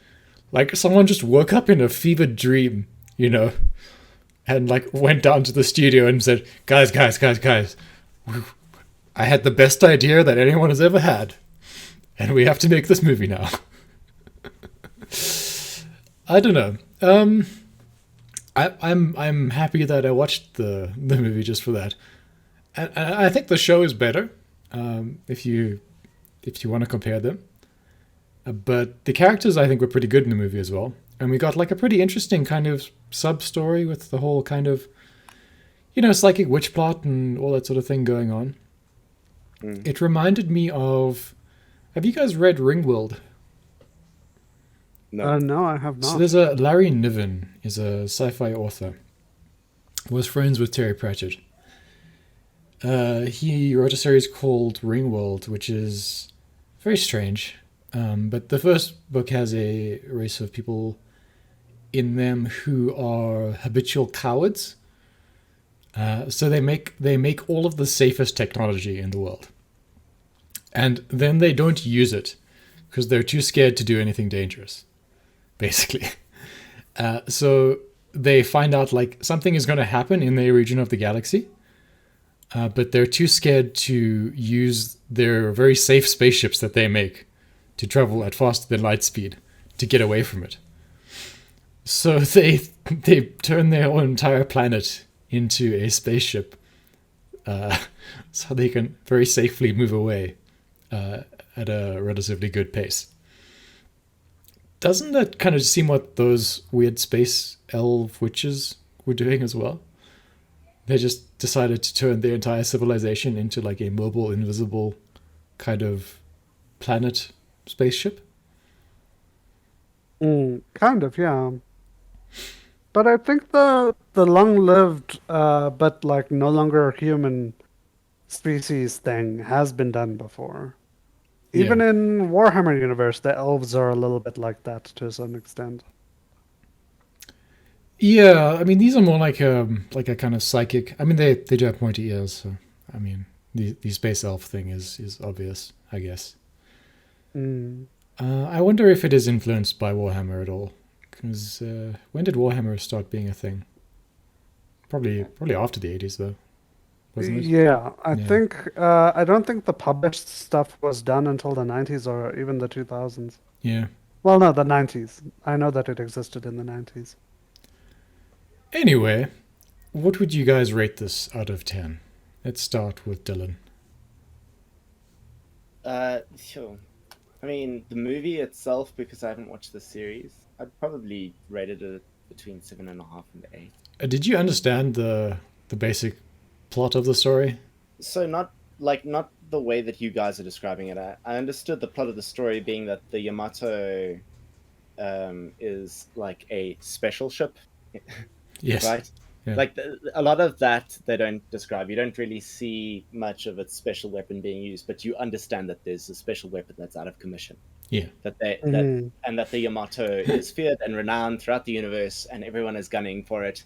like someone just woke up in a fevered dream, and like went down to the studio and said, guys, I had the best idea that anyone has ever had, and we have to make this movie now. I don't know. I'm happy that I watched the movie just for that, and I think the show is better. If you want to compare them, but the characters I think were pretty good in the movie as well, and we got like a pretty interesting kind of sub story with the whole kind of psychic witch plot and all that sort of thing going on. It reminded me of. Have you guys read Ringworld? No. No, I have not. So there's Larry Niven is a sci-fi author. Was friends with Terry Pratchett. He wrote a series called Ringworld, which is very strange. But the first book has a race of people in them who are habitual cowards. So they make all of the safest technology in the world, and then they don't use it because they're too scared to do anything dangerous. Basically, so they find out like something is going to happen in their region of the galaxy, but they're too scared to use their very safe spaceships that they make to travel at faster than light speed to get away from it. So they turn their whole entire planet into a spaceship, so they can very safely move away at a relatively good pace. Doesn't that kind of seem what those weird space elf witches were doing as well? They just decided to turn their entire civilization into like a mobile, invisible kind of planet spaceship. Kind of, yeah. But I think the long-lived, but like no longer human species thing has been done before. Even in Warhammer universe, the elves are a little bit like that to some extent. Yeah, I mean these are more like a kind of psychic. I mean they do have pointy ears, so I mean the space elf thing is obvious, I guess. I wonder if it is influenced by Warhammer at all. Because when did Warhammer start being a thing? Probably after the 80s though, wasn't it? Yeah, I think I don't think the published stuff was done until the 90s or even the 2000s. Yeah. Well, no, the 90s. I know that it existed in the 90s. Anyway, what would you guys rate this out of 10? Let's start with Dylan. Sure. I mean, the movie itself, because I haven't watched the series, I'd probably rated it between 7.5 and 8. Did you understand the basic plot of the story? So not the way that you guys are describing it. I understood the plot of the story being that the Yamato is like a special ship. Yes. Right? Yeah. Like a lot of that they don't describe. You don't really see much of its special weapon being used, but you understand that there's a special weapon that's out of commission. Yeah. That the Yamato is feared and renowned throughout the universe, and everyone is gunning for it.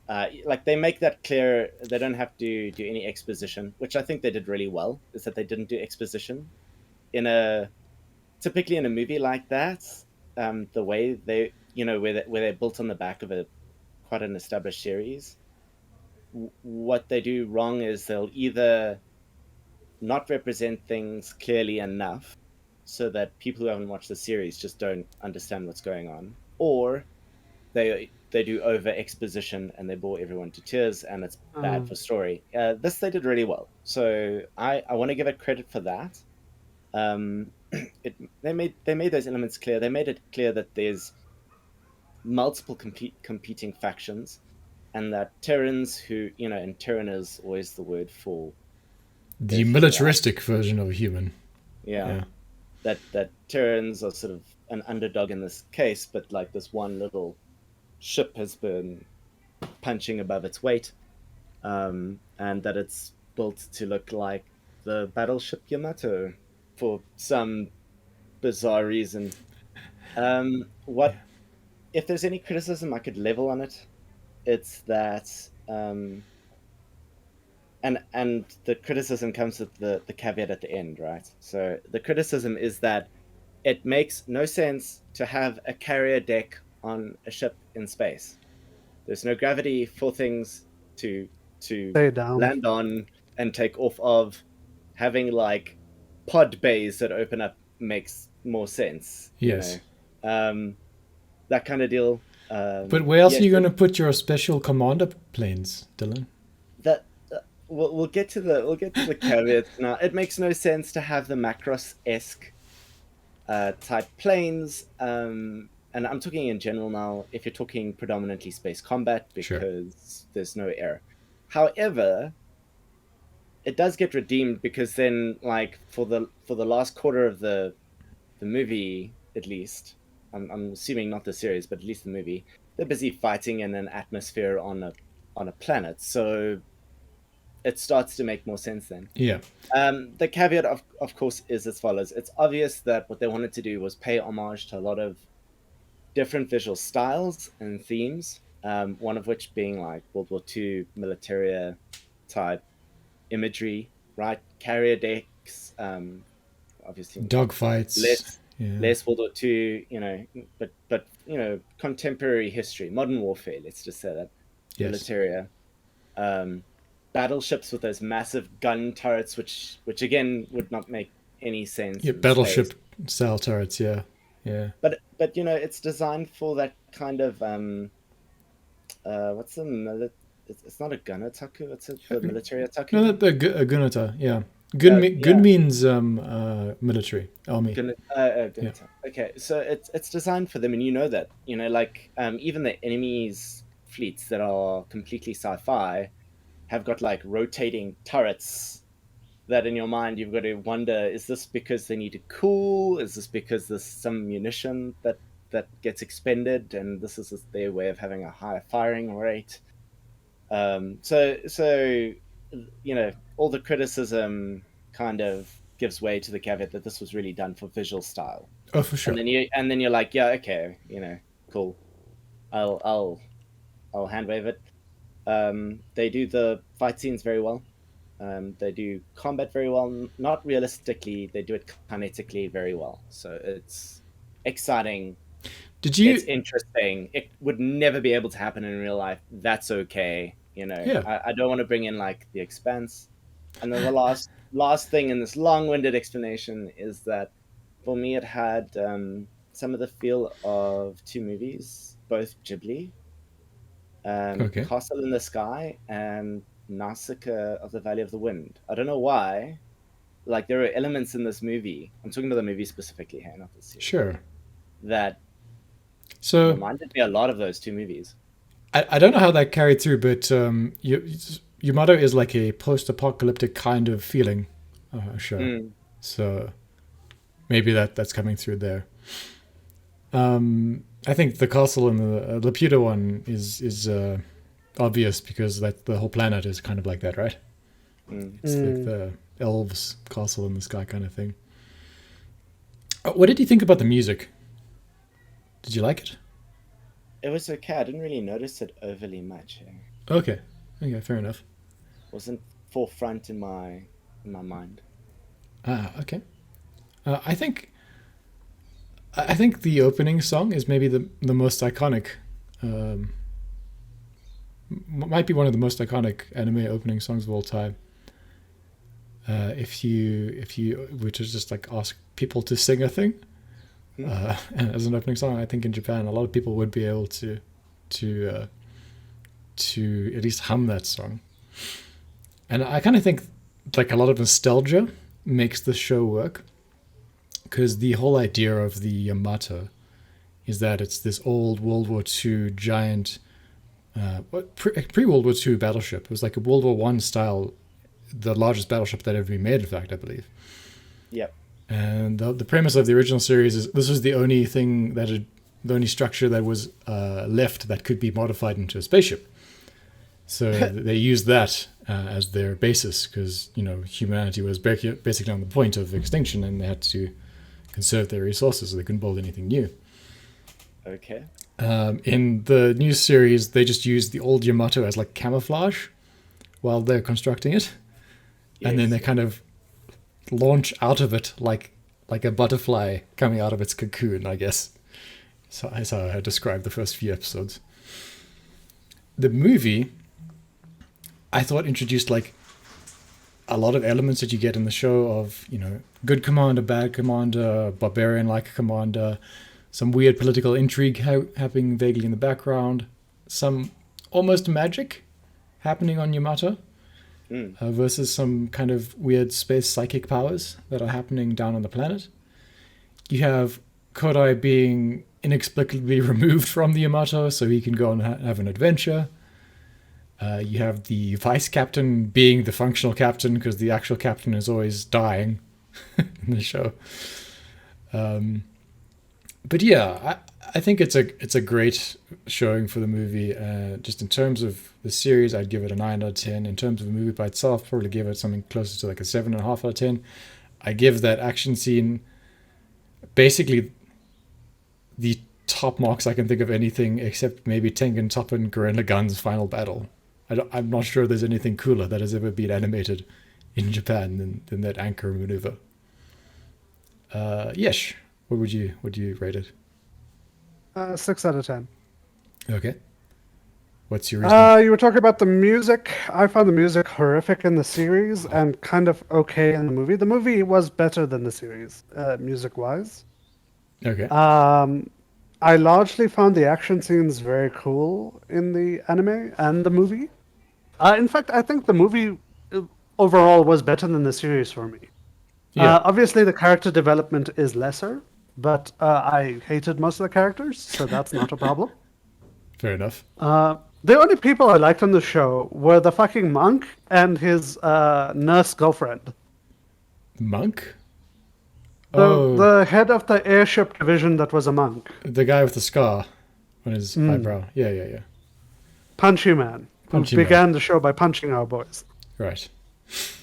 Like they make that clear. They don't have to do any exposition, which I think they did really well. Is that they didn't do exposition typically in a movie like that. The way they where they're built on the back of quite an established series. What they do wrong is they'll either not represent things clearly enough so that people who haven't watched the series just don't understand what's going on, or they do over exposition and they bore everyone to tears and it's bad for story. This they did really well, so I want to give it credit for that. They made those elements clear. They made it clear that there's multiple competing factions, and that Terrans and Terran is always the word for the militaristic version of a human. Yeah. that Terrans are sort of an underdog in this case, but like this one little ship has been punching above its weight, and that it's built to look like the battleship Yamato for some bizarre reason. What if there's any criticism I could level on it? It's that, and the criticism comes with the caveat at the end, right? So the criticism is that it makes no sense to have a carrier deck on a ship in space. There's no gravity for things to Stay down. land on and take off of. Having like pod bays that open up makes more sense. Yes. That kind of deal. But where else are you going to put your special commander planes, Dylan? That we'll get to the caveats now. It makes no sense to have the Macross-esque type planes. And I'm talking in general now. If you're talking predominantly space combat, because there's no air. However, it does get redeemed because then, like for the last quarter of the movie, at least, I'm assuming not the series, but at least the movie, they're busy fighting in an atmosphere on a planet, so it starts to make more sense then. Yeah. The caveat, of course, is as follows. It's obvious that what they wanted to do was pay homage to a lot of different visual styles and themes, one of which being like World War II militaria type imagery, right? Carrier decks, obviously dogfights, less World War II, but contemporary history, modern warfare. Let's just say that. Yes. Militaria, battleships with those massive gun turrets, which again would not make any sense. Yeah, battleship style turrets. Yeah. But it's designed for that kind of what's the It's not a gunataku. It's a military ataku. No, a gunata. Yeah, good means military army. Gunata. Yeah. Okay, so it's designed for them, and you know that. Like even the enemy's fleets that are completely sci-fi have got like rotating turrets. That in your mind you've got to wonder: is this because they need to cool? Is this because there's some munition that gets expended, and this is their way of having a higher firing rate? So all the criticism kind of gives way to the caveat that this was really done for visual style. Oh, for sure. And then you're like, yeah, okay, cool. I'll hand wave it. They do the fight scenes very well. They do combat very well. Not realistically, they do it kinetically very well. So it's exciting. It's interesting. It would never be able to happen in real life. That's okay. Yeah. I don't want to bring in like The Expanse. And then the last thing in this long-winded explanation is that for me it had some of the feel of two movies, both Ghibli, Castle in the Sky and Nausicaa of the Valley of the Wind. I don't know why. Like there are elements in this movie. I'm talking about the movie specifically here, not the series. Sure. That so reminded me a lot of those two movies. I don't know how that carried through, but Yamato is like a post-apocalyptic kind of feeling show. So maybe that's coming through there. I think the castle in the Laputa one is obvious because the whole planet is kind of like that, right? It's like the elves' castle in the sky kind of thing. What did you think about the music? Did you like it? It was okay. I didn't really notice it overly much. Okay, fair enough. Wasn't forefront in my mind. Okay. I think the opening song is maybe the most iconic. Might be one of the most iconic anime opening songs of all time. If you were to just like ask people to sing a thing. As an opening song, I think in Japan a lot of people would be able to at least hum that song. And I kind of think like a lot of nostalgia makes the show work, because the whole idea of the Yamato is that it's this old World War II giant, pre-World War II battleship. It was like a World War I style, the largest battleship that ever been made, in fact, I believe. Yep. And the premise of the original series is this was the only thing the only structure that was left that could be modified into a spaceship. So they used that as their basis because, humanity was basically on the point of extinction and they had to conserve their resources so they couldn't build anything new. Okay. In the new series, they just used the old Yamato as like camouflage while they're constructing it. Yes. And then they kind of launch out of it like a butterfly coming out of its cocoon, I guess. So that's how I described the first few episodes. The movie, I thought, introduced like a lot of elements that you get in the show of, good commander, bad commander, barbarian-like commander, some weird political intrigue happening vaguely in the background, some almost magic happening on Yamato. Versus some kind of weird space psychic powers that are happening down on the planet. You have Kodai being inexplicably removed from the Yamato so he can go and have an adventure. You have the vice captain being the functional captain because the actual captain is always dying in the show. But yeah, I think it's a great showing for the movie. Just in terms of the series, I'd give it a 9 out of 10. In terms of the movie by itself, probably give it something closer to like a 7.5 out of 10. I give that action scene basically the top marks I can think of anything except maybe Tengen Toppan Guerrilla Gun's final battle. I'm not sure there's anything cooler that has ever been animated in Japan than that anchor maneuver. Yes, what would you rate it? 6 out of 10. Okay. What's your reason? You were talking about the music. I found the music horrific in the series and kind of okay in the movie. The movie was better than the series, music-wise. Okay. I largely found the action scenes very cool in the anime and the movie. In fact, I think the movie overall was better than the series for me. Yeah. Obviously, the character development is lesser, but I hated most of the characters, so that's not a problem. Fair enough. The only people I liked on the show were the fucking monk and his nurse girlfriend. Monk? The head of the airship division that was a monk. The guy with the scar on his eyebrow. Yeah. Punchy Man. Punchy who Man. began the show by punching our boys. Right.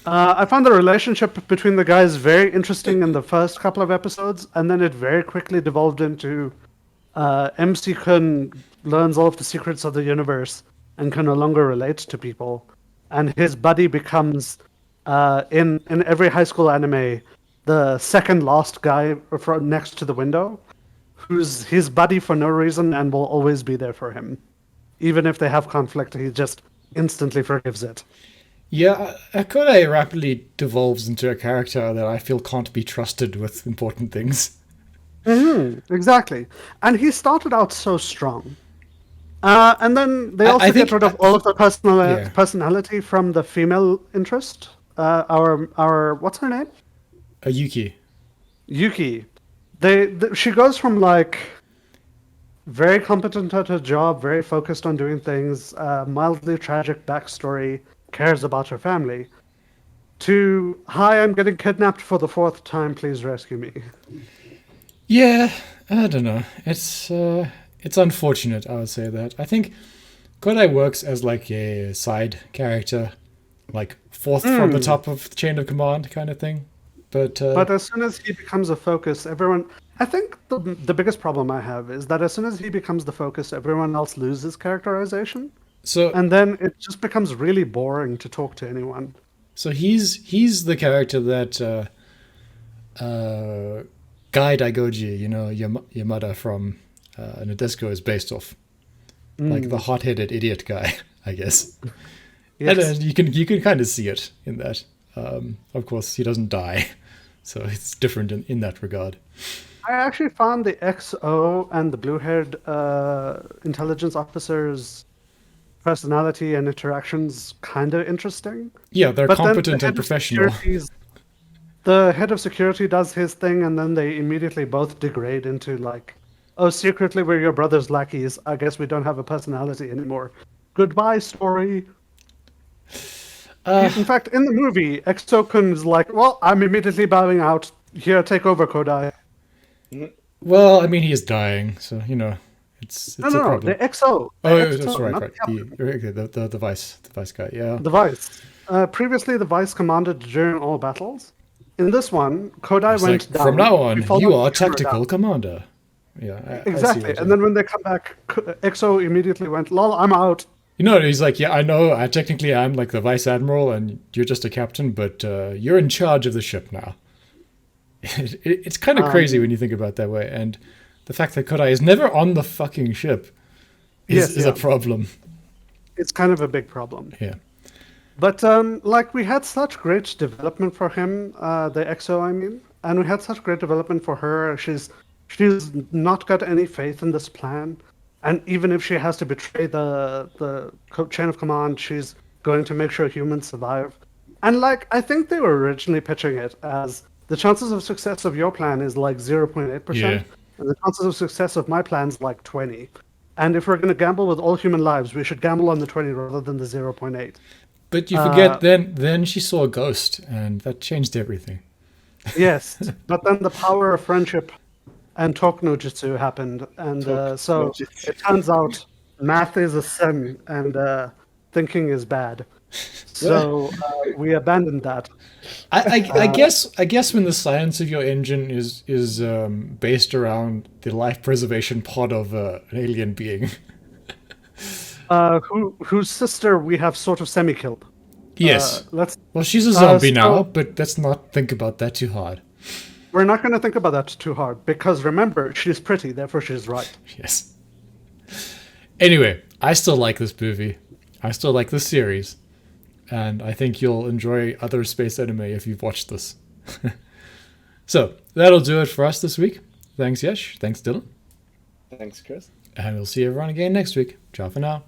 I found the relationship between the guys very interesting in the first couple of episodes, and then it very quickly devolved into MC-kun learns all of the secrets of the universe and can no longer relate to people. And his buddy becomes, in every high school anime, the second last guy next to the window, who's his buddy for no reason and will always be there for him. Even if they have conflict, he just instantly forgives it. Yeah, Kodai rapidly devolves into a character that I feel can't be trusted with important things. Exactly. And he started out so strong. And then they also get rid of all of the personality from the female interest. Our what's her name? Yuki. Yuki. She goes from like very competent at her job, very focused on doing things, mildly tragic backstory, cares about her family, to hi, I'm getting kidnapped for the 4th time, please rescue me. Yeah, I don't know. It's unfortunate, I would say that. I think Kodai works as like a side character, like 4th from the top of the chain of command kind of thing. But as soon as he becomes a focus, everyone... I think the biggest problem I have is that as soon as he becomes the focus, everyone else loses characterization. And then it just becomes really boring to talk to anyone. So he's the character that Guy Daigoji, Yamada from Nadesco is based off. Like the hot-headed idiot guy, I guess. Yes. And you can kind of see it in that. Of course, he doesn't die. So it's different in that regard. I actually found the XO and the blue-haired intelligence officer's personality and interactions kind of interesting. Yeah, they're competent and professional. The head of security does his thing, and then they immediately both degrade into like, oh, secretly we're your brother's lackeys. I guess we don't have a personality anymore. Goodbye, story. In fact, in the movie, Exo-kun is like, well, I'm immediately bowing out. Here, take over, Kodai. Well, I mean, he is dying, so it's No, a no, no. problem. The XO. The Oh, XO, that's right, not right. the captain. The vice guy. Yeah, The Vice. Previously, the Vice commanded during all battles. In this one, Kodai it's went like down. from now We on, followed you the are general tactical down. commander. Yeah, I see Exactly. what And you. then when they come back, XO immediately went, lol, I'm out. He's like, yeah, I know. I technically am like the vice admiral, and you're just a captain, but you're in charge of the ship now. It's kind of crazy when you think about it that way, and the fact that Kodai is never on the fucking ship is a problem. It's kind of a big problem. Yeah. But like we had such great development for him, the XO, I mean, and we had such great development for her. She's not got any faith in this plan, and even if she has to betray the chain of command, she's going to make sure humans survive. And like I think they were originally pitching it as the chances of success of your plan is like 0.8%, Yeah. and the chances of success of my plan is like 20. And if we're going to gamble with all human lives, we should gamble on the 20 rather than the 0.8. But you forget then she saw a ghost, and that changed everything. Yes, but then the power of friendship and talk no jutsu happened, and so it turns out math is a sin and thinking is bad. So we abandoned that. I guess when the science of your engine is based around the life preservation pod of an alien being. Whose sister we have sort of semi-killed. Yes. Let's. Well, she's a zombie so- now, but let's not think about that too hard. We're not going to think about that too hard because remember, she's pretty, therefore she's right. Yes. Anyway, I still like this movie. I still like this series. And I think you'll enjoy other space anime if you've watched this. So, that'll do it for us this week. Thanks, Yesh. Thanks, Dylan. Thanks, Chris. And we'll see everyone again next week. Ciao for now.